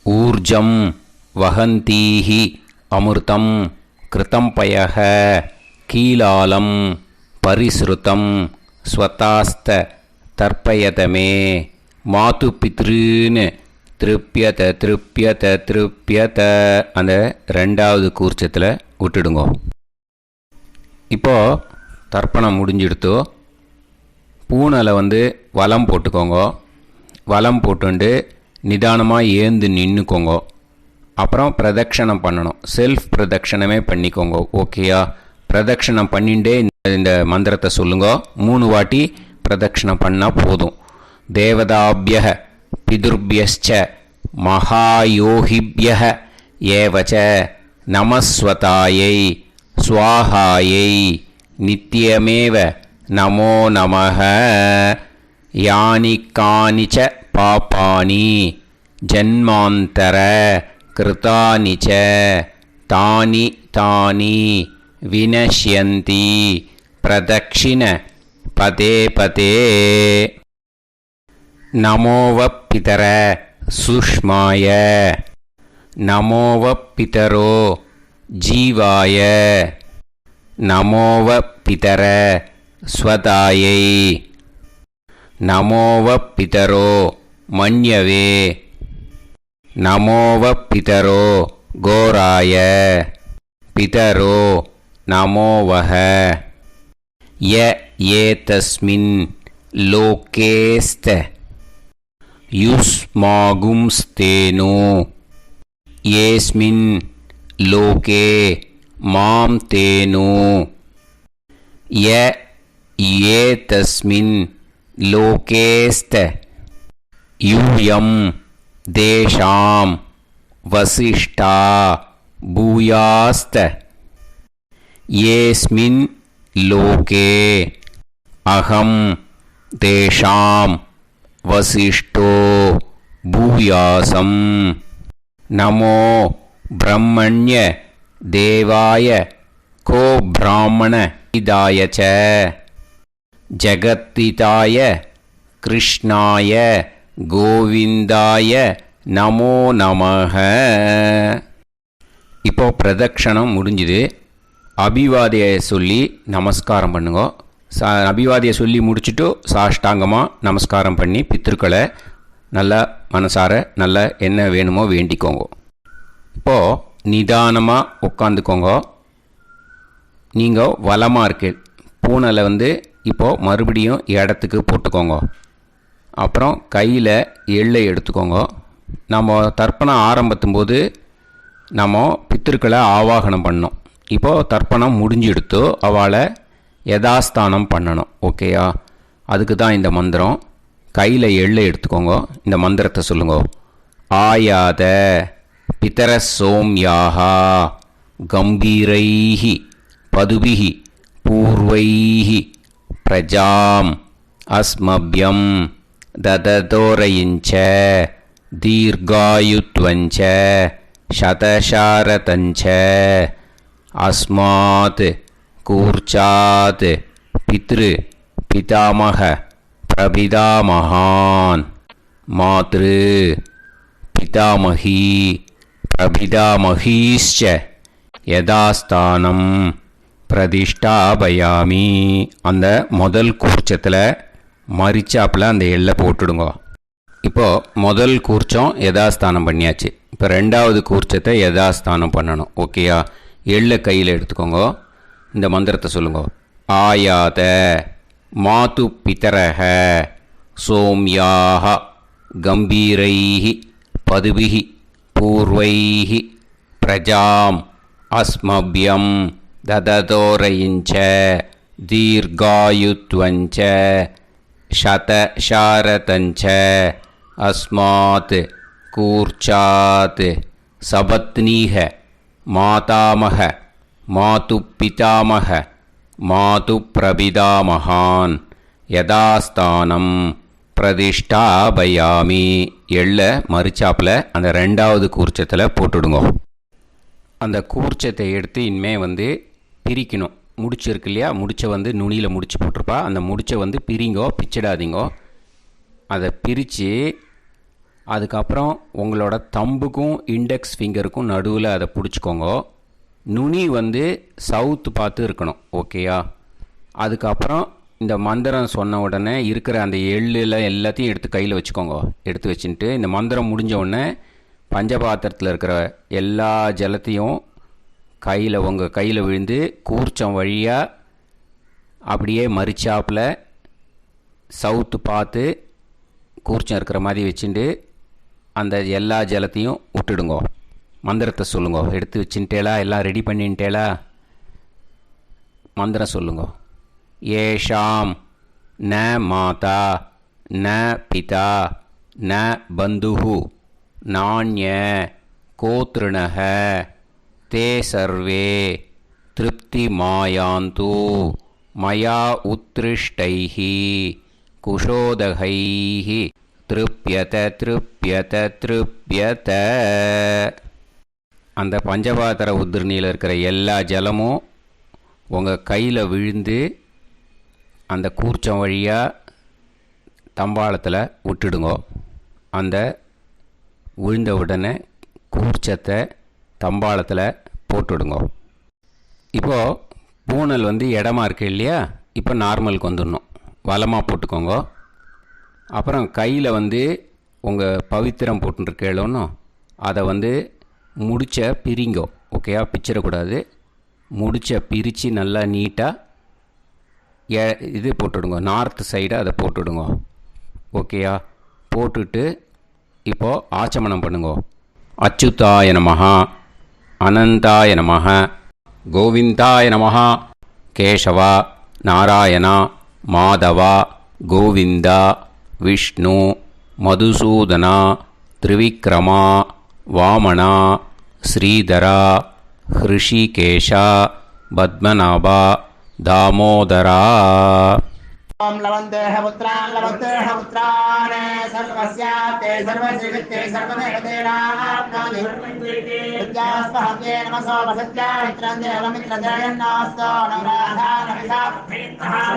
ஊர்ஜம் வஹந்தீஹி அமிர்தம் கிருதம் பயஹ கீலாலம் பரிஸ்ருதம் ஸ்வதாஸ்த தர்ப்பயதமே. மாது பித்ருன்னு திருப்பியத திருப்பியத திருப்பியத அந்த ரெண்டாவது கூர்ச்சத்தில் விட்டுடுங்க. இப்போது தர்ப்பணம் முடிஞ்சிடுத்தோ பூனலை வலம் போட்டுக்கோங்க. வலம் போட்டுண்டு நிதானமாக ஏந்து நின்றுக்கோங்க. அப்புறம் பிரதட்சணம் பண்ணணும். செல்ஃப் பிரதட்சணமே பண்ணிக்கோங்க. ஓகேயா? பிரதட்சணம் பண்ணிண்டே இந்த மந்திரத்தை சொல்லுங்க. 3 வாட்டி பிரதட்சணம் பண்ணால் போதும். தேவதாபிய பிதுர்பியச்ச மகாயோகிபிய ஏவச்ச நமஸ்வதாயை ஸ்வாஹாயை நித்தியமேவ நமோ நமஹ. யானி கானிச்ச பாபானி ஜன்மாந்தர கிருதானி ச தானி தானி வினஷ்யந்தி பிரதக்ஷிண பதே பதே. நமோவப் பிதர சுஷ்மாய. நமோவப் பிதரோ ஜீவாய. நமோவப் பிதர ஸ்வதாயை. நமோவப் பிதரோ மன்யவே. நமோவப் பிதரோ கோராய. பிதரோ நமோவஹ. ய ஏதஸ்மின் லோகேஸ்த யுஸ்மாகும்ஸ்தேனோ. ஏஸ்மின் லோகே மாம் தேனோ. ய ஏதஸ்மின் லோகேஸ்த யூயம் தேஷாம் வசிஷ்டா பூயாஸ்த. ஏஸ்மின் லோகே அகம் தேஷாம் வசிஷ்டோ பூயாசம். நமோ பிரம்மண்ய தேவாய கோ பிராமண இதாய ச. ஜகத்திதாய கிருஷ்ணாய கோவிந்தாய நமோ நமஹ. இப்போ பிரதக்ஷணம் முடிஞ்சுது. அபிவாதியை சொல்லி நமஸ்காரம் பண்ணுங்க. அபிவாதியை சொல்லி முடிச்சுட்டு சாஷ்டாங்கமாக நமஸ்காரம் பண்ணி பித்திருக்களை நல்லா மனசார நல்லா என்ன வேணுமோ வேண்டிக்கோங்க. இப்போது நிதானமாக உட்காந்துக்கோங்க. நீங்கள் வலமாக இருக்கு பூனலை இப்போது மறுபடியும் இடத்துக்கு போட்டுக்கோங்க. அப்புறம் கையில் எள்ளை எடுத்துக்கோங்க. நம்ம தர்ப்பணம் ஆரம்பித்தும் போது நம்ம பித்திருக்களை ஆவாகனம் பண்ணோம். இப்போது தர்ப்பணம் முடிஞ்செடுத்து அவளை யதாஸ்தானம் பண்ணணும். ஓகேயா? அதுக்கு தான் இந்த மந்திரம். கையில் எள்ளை எடுத்துக்கோங்க. இந்த மந்திரத்தை சொல்லுங்க. ஆயாத பிதர சோம்யாஹா கம்பீரைஹி பதுபிஹி பூர்வைஹி பிரஜாம் அஸ்மப்யம் தததோரயிஞ்ச தீர்காயுத்வஞ்ச சதசாரதஞ்ச அஸ்மாத் கூர்ச்சாத் பித்ரு பிதாமக பிரபிதாமகான் மாத்ரு பிதாமகி பிரபிதாமகீஷ்ச யதாஸ்தானம் பிரதிஷ்டாபயாமி. அந்த முதல் கூர்ச்சத்தில் மரிச்சாப்பில் அந்த எள்ளை போட்டுடுங்க. இப்போது முதல் கூர்ச்சம் யதாஸ்தானம் பண்ணியாச்சு. இப்போ ரெண்டாவது கூர்ச்சத்தை யதாஸ்தானம் பண்ணணும். ஓகேயா? எள்ளை கையில் எடுத்துக்கோங்க. இந்த மந்திரத்தை சொல்லுங்க. ஆயாத மாது பிதரஹ சோம்யாக கம்பீரைஹி பதுபிஹி பூர்வைஹி பிரஜாம் அஸ்மப்யம் தததோரயிஞ்ச தீர்காயுத்வஞ்ச சதசாரதஞ்ச அஸ்மாத் கூர்ச்சாத் சபத்னீஹ மாதாமக மாது பிதாமக மாது பிரபிதாமகான் யதாஸ்தானம் பிரதிஷ்டாபயாமி. எள்ள மரிச்சாப்பில் அந்த ரெண்டாவது கூர்ச்சத்தில் போட்டுடுங்க. அந்த கூர்ச்சத்தை எடுத்து இனிமே பிரிக்கணும். முடிச்சிருக்கு இல்லையா? முடிச்சை நுனியில் முடிச்சு போட்டிருப்பா. அந்த முடிச்சை பிரிங்கோ, பிச்சிடாதீங்கோ. அதை பிரித்து அதுக்கப்புறம் உங்களோட தம்புக்கும் இண்டெக்ஸ் ஃபிங்கருக்கும் நடுவில் அதை பிடிச்சிக்கோங்க. நுனி சவுத்து பார்த்து இருக்கணும். ஓகேயா? அதுக்கப்புறம் இந்த மந்திரம் சொன்ன உடனே இருக்கிற அந்த எள்ளில் எல்லாத்தையும் எடுத்து கையில் வச்சுக்கோங்க. எடுத்து வச்சுட்டு இந்த மந்திரம் முடிஞ்ச உடனே பஞ்சபாத்திரத்தில் இருக்கிற எல்லா ஜலத்தையும் உங்கள் கையில் விழுந்து கூர்ச்சம் வழியாக அப்படியே மரிச்சாப்பில் சவுத்து பார்த்து கூர்ச்சம் இருக்கிற மாதிரி வச்சுட்டு அந்த எல்லா ஜலத்தையும் விட்டுடுங்க. மந்திரத்தை சொல்லுங்க. எடுத்து வச்சுட்டேலா? எல்லாம் ரெடி பண்ணிட்டேலா? மந்திரம் சொல்லுங்க. ஏஷாம் ந மாதா ந பிதா ந பந்துஹு நாண்ய கோத்ருணஹ தே சர்வே திருப்தி மாயாந்து மயா உத்ருஷ்டைஹி குஷோதகைஹி திருப்யத திருப்யத திருப்யத. அந்த பஞ்சபாத்திர உதிர்ணியில் இருக்கிற எல்லா ஜலமும் உங்கள் கையில் விழுந்து அந்த கூர்ச்சம் வழியாக தம்பாளத்தில் விட்டுடுங்க. அந்த விழுந்த உடனே கூர்ச்சத்தை தம்பாளத்தில் போட்டுவிடுங்க. இப்போது பூனல் இடமா இருக்கு இல்லையா, இப்போ நார்மலுக்கு வந்துடணும். வலமாக போட்டுக்கோங்க. அப்புறம் கையில் உங்கள் பவித்திரம் போட்டுருக்கேளோன்னு அதை முடிச்ச பிரிங்கோ. ஓகேயா, பிச்சிடக்கூடாது. முடிச்ச பிரித்து நல்லா நீட்டாக இது போட்டுவிடுங்க. நார்த் சைடை அதை போட்டுவிடுங்க. ஓகேயா, போட்டுட்டு இப்போது ஆச்சமனம் பண்ணுங்க. அச்சுதாய நமஹ, அனந்தாய நமஹ, கோவிந்தாய நமஹ, கேசவ, நாராயண, மாதவ, கோவிந்த, விஷ்ணு, மதுசூதன, திரிவிக்ரம, வாமன, ஸ்ரீதர, ஹிருஷிகேஷ, பத்மநாப, தாமோதரா. ओम लवन्तेह पुत्रान् सर्वस्याप्ते सर्वश्रीवित्ते सर्वदेवतेनाप्नोति विद्यास्महव्ये नमसो वसत्या मित्रं देवमित्रजयन्नास्तो नवराधानविषाः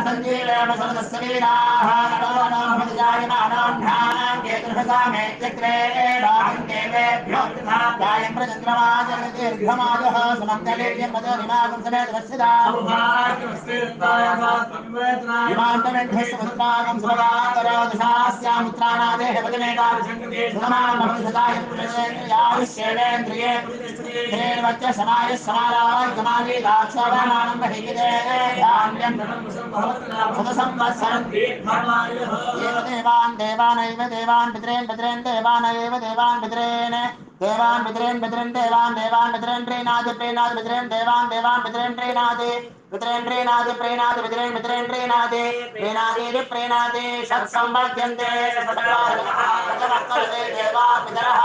सञ्जीवेम सर्वस्वीराः नमो भजायमानान्धानां केतुर्भसामे चक्रे राहं देवेभ्यो गायं प्रचन्द्रमाजगदीर्घमाजः समन्तलेयं मदनिमागं समेत वत्सदा इमान्तमेध्यस्वपुत्रागं सुभगान्तरादशास्यामुत्राणादेह वदनेकाभिषङ्कृते सुधमानमभिषदाय पुरुषेन्द्रियायुष्येवेन्द्रिये धेर्वच्च समायः समाराय समाली दाक्षाभामानं बहिगिदे धान्यं सुतसंवत्सरं एव देवान् पितरेन् देवानैव देवान् पितरेन् देवान् पितरेन् प्रीणाति पितरेन् देवान् पितरेन् प्रीणाति प्रीणाति षट्संवर्ध्यन्ते देवा पितरः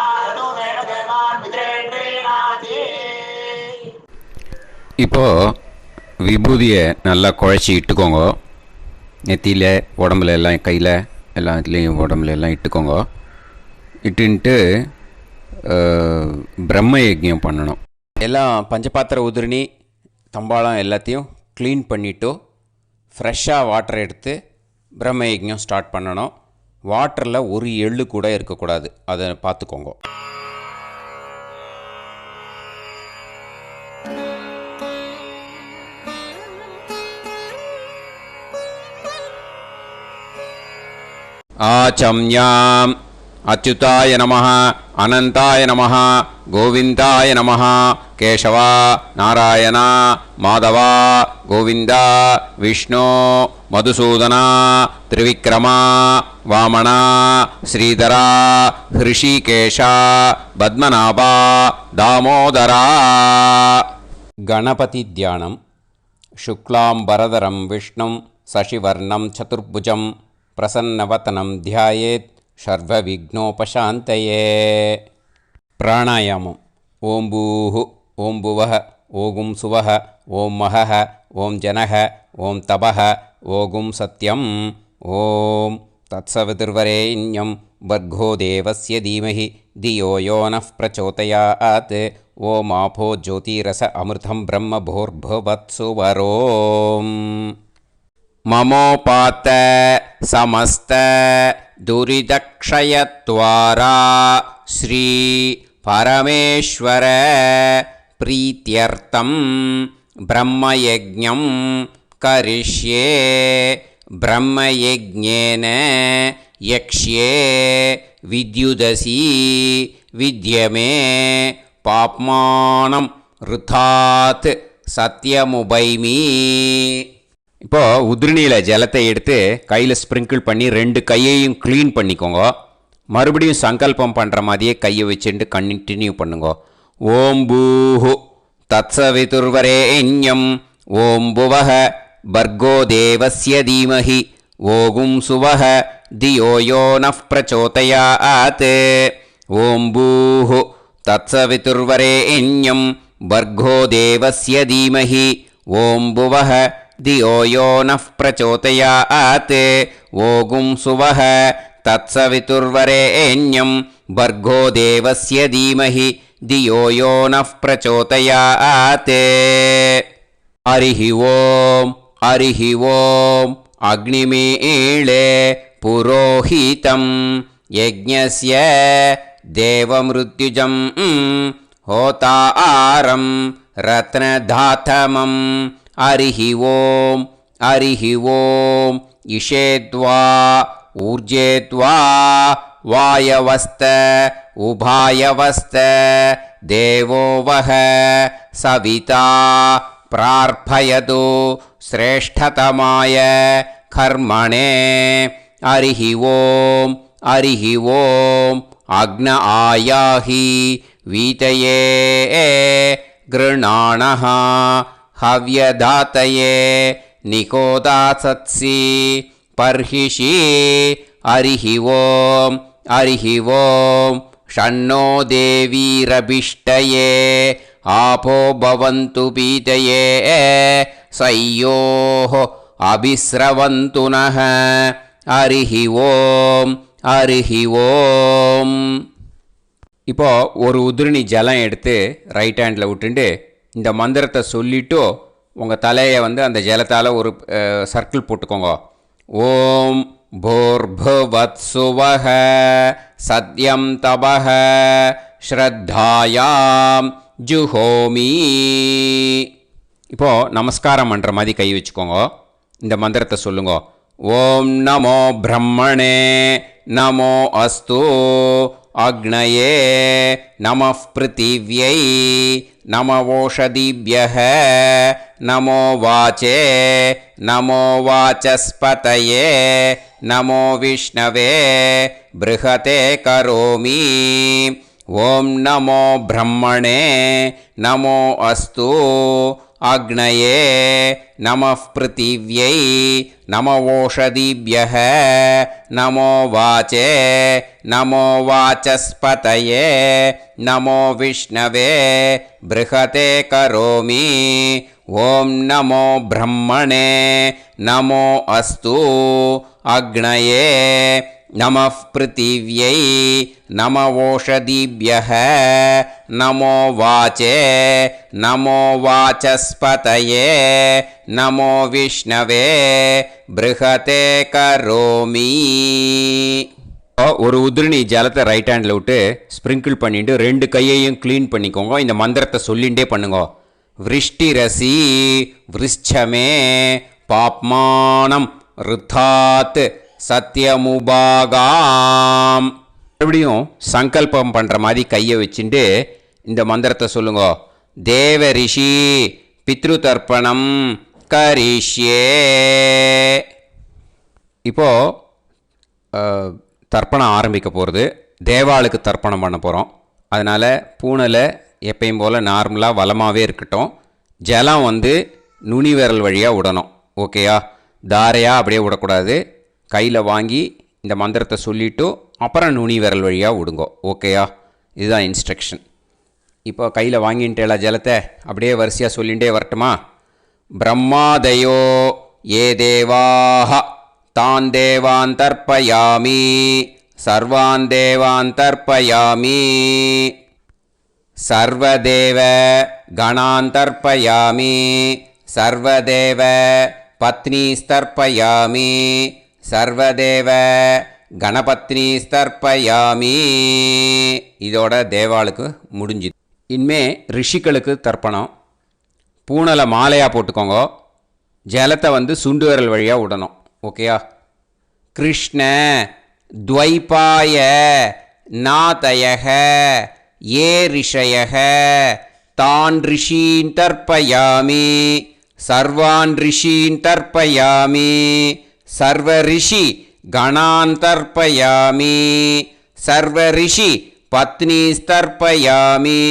देवान् पितरेन् प्रीणाति. இப்போது விபூதியை நல்லா குழச்சி இட்டுக்கோங்க. நெத்தியில், உடம்புல எல்லாம், கையில் எல்லாத்துலேயும் உடம்புல எல்லாம் இட்டுக்கோங்க. இட்டுன்ட்டு பிரம்ம யஜ்ஞம் பண்ணணும். எல்லாம் பஞ்சபாத்திர உதிரணி தம்பாளம் எல்லாத்தையும் க்ளீன் பண்ணிவிட்டு ஃப்ரெஷ்ஷாக வாட்டர் எடுத்து பிரம்ம யஜ்ஞம் ஸ்டார்ட் பண்ணணும். வாட்டரில் ஒரு எள்ளு கூட இருக்கக்கூடாது, அதை பார்த்துக்கோங்க. ஆச்சம்யாம் அச்சுதாய நமஹ, அனந்தாய நமஹ, கோவிந்தாய நமஹ, கேசவ, நாராயண, மாதவ, கோவிந்த, விஷ்ணு, மதுசூதன, திரிவிக்ரம, வாமன, ஸ்ரீதர, ஹிருஷிகேஷ, பத்மநாப, தாமோதரா. கணபதி தியானம். சுக்லாம்பரதரம் விஷ்ணும் சசிவர்ணம் சதுர்புஜம் பிரசன்னவதனம் தியாயேத் சர்வவிக்னோபசாந்தயே. பிராணாயாமம். ஓம் பூஹு, ஓம் புவஹ, ஓகும் சுவஹ, ஓம் மஹஹ, ஓம் ஜனஹ, ஓம் தபஹ, ஓகும் சத்யம். ஓம் தத்சவிதுர்வரேண்யம் வர்கோ தேவஸ்ய தீமஹி தியோ யோ நः பிரச்சோதயாத். ஓம் ஆபோ ஜோதிரஸ அமிர்தம் பிரம்ம பூர்புவத்சு வரோம். மமோபாத்த சமஸ்த துரிதக்ஷயத்வாரா ஸ்ரீ பரமேஸ்வர பிரீத்யர்த்தம் பிரம்மயஜ்ஞம் கரிஷ்யே. பிரம்மயஜ்ஞேன யக்ஷ்யே வித்யுதசி வித்யமே பாப்மானம் ருதாத் சத்யமுபைமி. இப்போது உதிரணியில் ஜலத்தை எடுத்து கையில் ஸ்ப்ரிங்கிள் பண்ணி 2 கையையும் க்ளீன் பண்ணிக்கோங்க. மறுபடியும் சங்கல்பம் பண்ணுற மாதிரியே கையை வச்சுட்டு கண்டினியூ பண்ணுங்க. ஓம் பூஹு தத்சவிதுர்வரேண்யம் ஓம் புவஹ பர்கோ தேவஸ்ய தீமஹி ஓகும் சுவஹ தியோ யோ நः பிரச்சோதயாத். ஓம் பூஹு தத்சவிதுர்வரேண்யம் பர்கோ தேவஸ்ய தீமஹி ஓம் புவஹ தியோ யோ நः பிரச்சோதயாத். ஓகும் சுவஹ தத்சவிதுர்வரேண்யம் பர்கோ தேவஸ்ய தீமஹி தியோ யோ நः பிரச்சோதயாத். ஹரிஹி ஓம், ஹரிஹி ஓம், अग्निमीळे पुरोहितं यज्ञस्य देवमृत्युजं होतारं रत्नधातमं हरिः ओम् इषेद्वा ऊर्जेद्वा वायवस्त उभायवस्त देवो वः सविता प्रार्थयतु श्रेष्ठतमाय कर्मणे हरिः ओम् अग्न आयाहि वीतये गृणाणः हव्यदातये निकोदासत्सि पर्हिषि हरिः ओम् षण्णो देवीरभिष्टये आपो भवन्तु पीतये सय्योः अभिस्रवन्तु नः हरिः ओम् இப்போ ஒரு உதிரணி ஜலம் எடுத்து ரைட் ஹேண்டில் விட்டுண்டு இந்த மந்திரத்தை சொல்லிவிட்டு உங்கள் தலையை வந்து அந்த ஜலத்தால் ஒரு சர்க்கிள் போட்டுக்கோங்க. ஓம் भूर्भुवत्सुवः सत्यं तपः ஸ்ரத்தாயாம் ஜுஹோமி. இப்போது நமஸ்காரம் பண்ணுற மாதிரி கை வச்சுக்கோங்க. இந்த மந்திரத்தை சொல்லுங்க. ஓம் நமோ பிரம்மணே நமோ அஸ்து அக்னயே நமः பிருத்திவ்யை நம ஓஷதிभ्यः நமோ வாச்சே நமோ வாசஸ்பதயே நமோ விஷ்ணவே ப்ருஹதே கரோமி. ஓம் நமோ பிரம்மணே நமோ அஸ்து அக்னயே நமः பிருத்திவ்யை நம ஓஷதிभ्यः நமோ வாச்சே நமோ வாசஸ்பதயே நமோ விஷ்ணவே ப்ருஹதே கரோமி. ஓம் நமோ பிரம்மணே நமோ அஸ்து அக்னயே நமः பிருத்திவ்யை நம ஓஷதிभ्यः நமோ வாச்சே நமோ வாசஸ்பதயே நமோ விஷ்ணவே ப்ருஹதே கரோமி. ஒரு உதிரணி ஜலத்தை ரைட் ஹேண்டில் விட்டு ஸ்ப்ரிங்கிள் பண்ணிட்டு ரெண்டு கையையும் க்ளீன் பண்ணிக்கோங்க. இந்த மந்திரத்தை சொல்லிகிட்டே பண்ணுங்க. விருஷ்டிரசி விருஷ்சமே பாப்மானம் ருத்தாத் சத்யமுபாகாம். மறுபடியும் சங்கல்பம் பண்ணுற மாதிரி கையை வச்சுட்டு இந்த மந்திரத்தை சொல்லுங்க. தேவ ரிஷி பித்ரு தர்ப்பணம் கரிஷ்யே. இப்போது தர்ப்பணம் ஆரம்பிக்க போகிறது. தேவாளுக்கு தர்ப்பணம் பண்ண போகிறோம். அதனால் பூனலை எப்பயும் போல் நார்மலாக வளமாகவே இருக்கட்டும். ஜலம் வந்து நுனி விரல் வழியாக விடணும். ஓகேயா? தாரையாக அப்படியே விடக்கூடாது. கையில் வாங்கி இந்த மந்திரத்தை சொல்லிவிட்டு அப்புறம் நுனி விரல் வழியாக விடுங்கோ. ஓகேயா? இதுதான் இன்ஸ்ட்ரக்ஷன். இப்போ கையில் வாங்கிட்டேல ஜலத்தை அப்படியே வரிசையாக சொல்லிகிட்டே வரட்டுமா? பிரம்மாதயோ ஏ தேவாஹ தான் தேவான் தர்ப்பயாமி சர்வான் தேவான் தர்ப்பயாமி சர்வதேவ கணான் தர்ப்பயாமி சர்வதேவ பத்னீஸ்தர்ப்பயாமி சர்வதேவ கணபத்னீஸ்தர்ப்பயாமி. இதோட தேவாளுக்கு முடிஞ்சுது. இனிமே ரிஷிகளுக்கு தர்ப்பணம். பூனலை மாலையாக போட்டுக்கோங்க. ஜலத்தை வந்து சுண்டு விரல் வழியாக விடணும். ஓகேயா? கிருஷ்ண துவைபாய நாதயக ஏ ரிஷயக தான் ரிஷீன் தர்ப்பயாமி சர்வான் ரிஷீன் தர்ப்பயாமி சர்வ ரிஷி கணான் தர்ப்பயாமி சர்வ ரிஷி பத்னீஸ்தர்ப்பயாமி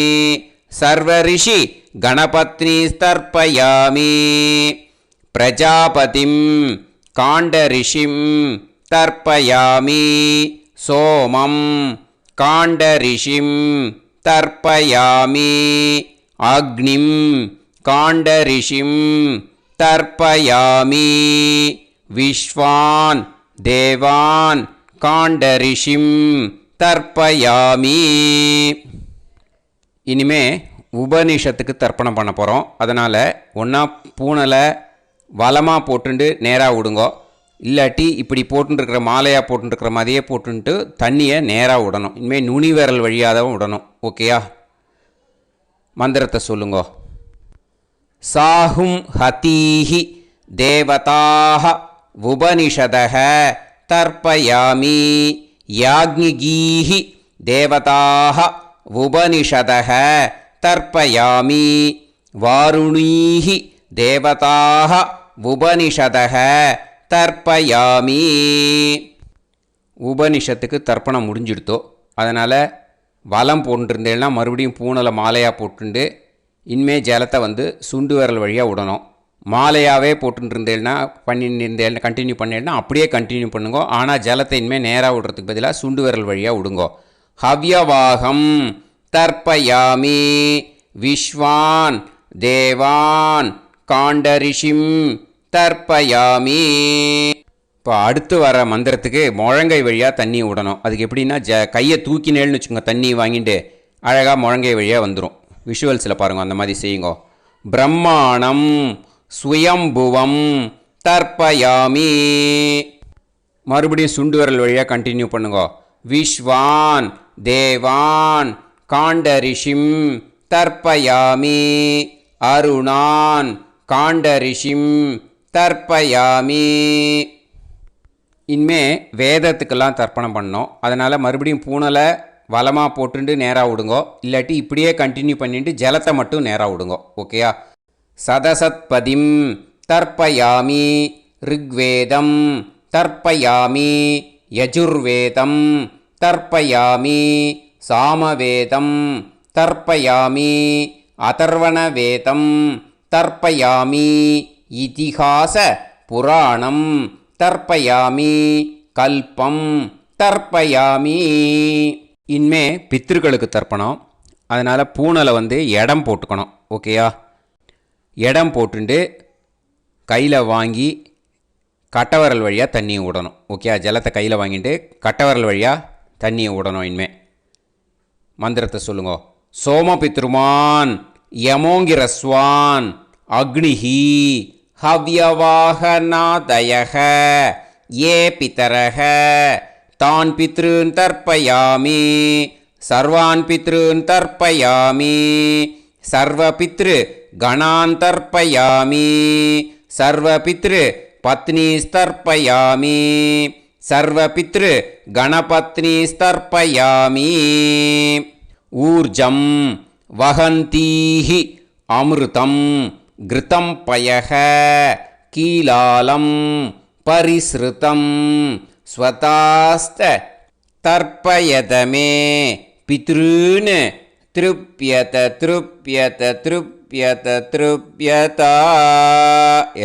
சர்வ ரிஷி கணபத்னீஸ்தர்ப்பயாமி பிரஜாபதிம் காண்டரிஷிம் தர்ப்பயாமி சோமம் காண்டரிஷிம் தர்ப்பயாமி அக்னிம் காண்டரிஷிம் தர்ப்பயாமி விஸ்வான் தேவான் காண்டரிஷிம் தர்ப்பயாமி. இனிமே உபநிஷத்துக்கு தர்ப்பணம் பண்ண போகிறோம். அதனால் ஒன்றா பூனலை வலமாக போட்டுண்டு நேராக விடுங்கோ. இல்லாட்டி இப்படி போட்டுருக்கிற மாலையாக போட்டுருக்கிற மாதிரியே போட்டுன்ட்டு தண்ணியை நேராக விடணும். இனிமேல் நுனி விரல் வழியாக தான் விடணும். ஓகேயா? மந்திரத்தை சொல்லுங்க. சாஹும் ஹதீஹி தேவதாக உபனிஷதஹ தர்ப்பயாமி யாக்ஞிகீஹி தேவதாக உபனிஷதஹ தர்ப்பயாமி வாருணீஹி தேவதாக உபனிஷதஹ தர்ப்பயாமி. உபனிஷத்துக்கு தர்ப்பணம் முடிஞ்சிடுத்தோ, அதனால் வலம் போட்டுருந்தேன்னா மறுபடியும் பூனலை மாலையாக போட்டுண்டு இனிமே ஜலத்தை சுண்டு விரல் வழியாக விடணும். மாலையாகவே போட்டுருந்தேன்னா பண்ணிருந்தேன் கண்டினியூ பண்ணேன்னா அப்படியே கண்டினியூ பண்ணுங்க. ஆனால் ஜலத்தை இனிமேல் நேராக விடுறதுக்கு பதிலாக சுண்டு விரல் வழியாக விடுங்கோ. ஹவ்யவாகம் தர்ப்பயாமி விஸ்வான் தேவான் காண்டரிஷிம் தர்ப்பயாமி. இப்போ அடுத்து வர மந்திரத்துக்கு முழங்கை வழியாக தண்ணி விடணும். அதுக்கு எப்படின்னா கையை தூக்கினேன்னு வச்சுக்கோங்க, தண்ணி வாங்கிட்டு அழகாக முழங்கை வழியாக வந்துடும். விஷுவல்ஸில் பாருங்கள், அந்த மாதிரி செய்யுங்க. பிரம்மாணம் சுயம்புவம் தர்ப்பயாமி. மறுபடியும் சுண்டு விரல் வழியாக கண்டினியூ பண்ணுங்க. விஸ்வான் தேவான் காண்டரிஷிம் தர்ப்பயாமி அருணான் காண்டரிஷிம் தர்ப்பயாமி. இனிமே வேதத்துக்கெல்லாம் தர்ப்பணம் பண்ணோம். அதனால் மறுபடியும் பூனலை வலமாக போட்டுட்டு நேராக விடுங்கோ. இல்லாட்டி இப்படியே கண்டினியூ பண்ணிட்டு ஜலத்தை மட்டும் நேராக விடுங்கோ. ஓகேயா? சதசத்பதிம் தர்ப்பயாமி ரிக்வேதம் தர்ப்பயாமி யஜுர்வேதம் தர்ப்பயாமி சாமவேதம் தர்ப்பயாமி அதர்வணவேதம் தர்ப்பயாமி இதிஹாச புராணம் தர்ப்பயாமி கல்பம் தர்ப்பயாமி. இனிமே பித்ருக்களுக்கு தர்ப்பணம். அதனால் பூனலை இடம் போட்டுக்கணும். ஓகேயா? இடம் போட்டுண்டு கையில் வாங்கி கட்டவரல் வழியாக தண்ணியை விடணும். ஓகே? ஜலத்தை கையில் வாங்கிட்டு கட்டவரல் வழியாக தண்ணியை விடணும். இனிமே மந்திரத்தை சொல்லுங்க. சோமபித்ருமான் யமோங்கிரஸ்வான் அக்னிஹி ஹவ்யவாகநாதயக ஏ பிதரக தான் பித்ருன் தர்ப்பயாமி சர்வான் பித்ருன் தர்ப்பயாமி சர்வபித்ரு கணான் தர்ப்பயாமி சர்வபித்ரு பத்னிஸ்தர்ப்பயாமி சர்வபித்ரு கணபத்னிஸ்தர்ப்பயாமி. ஊர்ஜம் வஹந்தீஹி அமிர்தம் கிருதம் பயக கீலாலம் பரிஸ்ருதம் ஸ்வதாஸ்த தர்ப்பயதமே பித்ருன் திருப்யத திருப்யத திருப்யத திருப்யதா.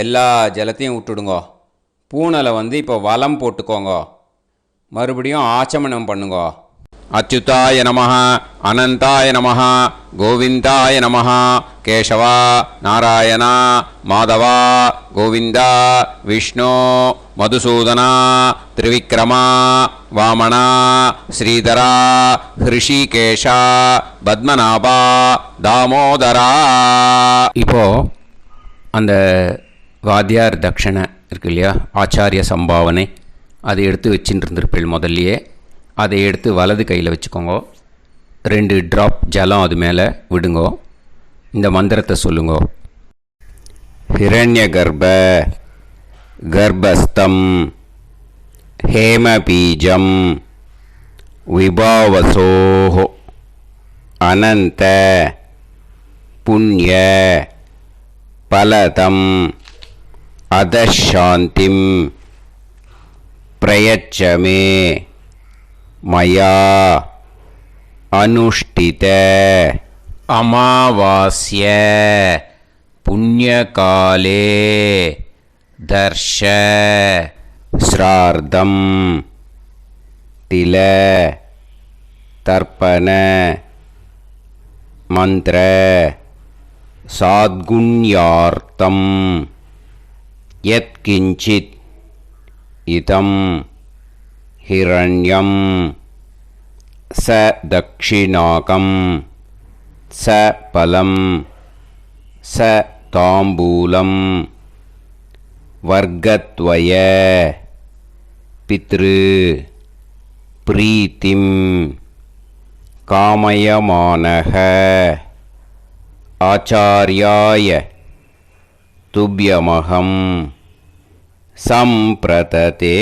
எல்லா ஜலத்தையும் விட்டுடுங்கோ. பூனலை இப்போ வலம் போட்டுக்கோங்க. மறுபடியும் ஆச்சமனம் பண்ணுங்க. அச்சுதாய நமஹ அனந்தாய நமஹ கோவிந்தாய நமஹ கேசவா நாராயணா மாதவா கோவிந்தா விஷ்ணு மதுசூதனா திரிவிக்ரமா வாமனா ஸ்ரீதரா ஹிருஷிகேஷா பத்மநாபா தாமோதரா. இப்போது அந்த வாத்தியார் தட்சணை இருக்கு இல்லையா, ஆச்சாரிய சம்பாவனை, அதை எடுத்து வச்சுட்டு இருந்திருப்பேள் முதல்லையே. அதை எடுத்து வலது கையில் வச்சுக்கோங்க. 2 ட்ராப் ஜலம் அது மேலே விடுங்கோ. இந்த மந்திரத்தை சொல்லுங்கோ. ஹிரண்ய கர்ப்ப கர்ப்பஸ்தம் ஹேமபீஜம் விபாவசோஹோ அனந்த புண்ணிய பலதம் அதசாந்திம் பிரயச்சமே மயா அனுஷ்டித அமாவாஸ்ய புண்ணியகாலே தர்ஷ ஸ்ரார்த்தம் தில தர்ப்பண மந்திர சாத்குண்யார்த்தம் யத்கிஞ்சித் இதம் ஹிரண்யம் ச தக்ஷிணாகம் ச பலம் ச தாம்பூலம் வர்க்கத்வய பித்ரு பிரீத்திம் காமயமானக ஆச்சார்யாய துப்யமகம் சம்பிரததே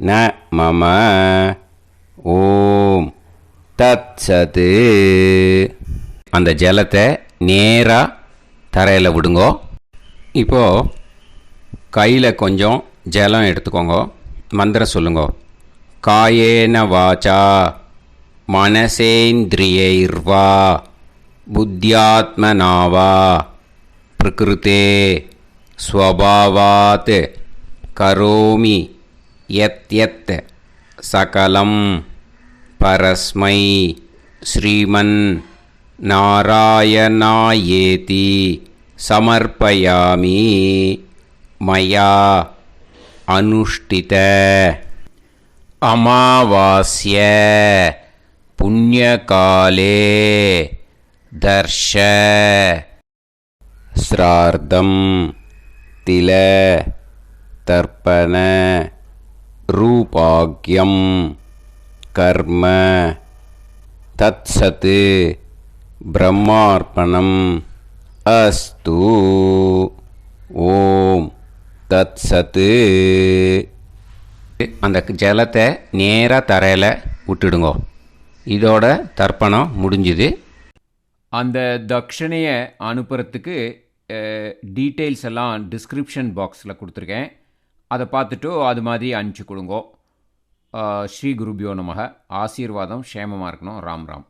ந மம ஓம் தத்சது. அந்த ஜலத்தை நேராக தரையில் விடுங்கோ. இப்போது கையில் கொஞ்சம் ஜலம் எடுத்துக்கோங்க. மந்திரம் சொல்லுங்க. காயேன வாச்சா மனசேந்திரியைர்வா புத்தியாத்மனாவா பிரகிருதே ஸ்வபாவாத் கரோமி யத் யத் சகலம் பரஸ்மை ஸ்ரீமன் நாராயணாயேதி சமர்ப்பயாமி மயா அனுஷ்டித அமாவாஸ்ய புண்ணியகாலே தர்ஷ ஸ்ரார்த்தம் தில தர்ப்பண ரூபாக்யம் கர்ம தத்சத் பிரம்மார்ப்பணம் அஸ்து. ஓம் தத்சத். அந்த ஜலத்தை நேராக தரையில் விட்டுடுங்கோ. இதோட தர்ப்பணம் முடிஞ்சுது. அந்த தட்சணையை அனுப்புறதுக்கு டீட்டெயில்ஸ் எல்லாம் டிஸ்கிரிப்ஷன் பாக்ஸில் கொடுத்துருக்கேன். அதை பார்த்துட்டு அது மாதிரி அனுப்பிச்சி கொடுங்கோ. ஸ்ரீ குருபியோ நமக. ஆசீர்வாதம் க்ஷேமமாக இருக்கணும். ராம் ராம்.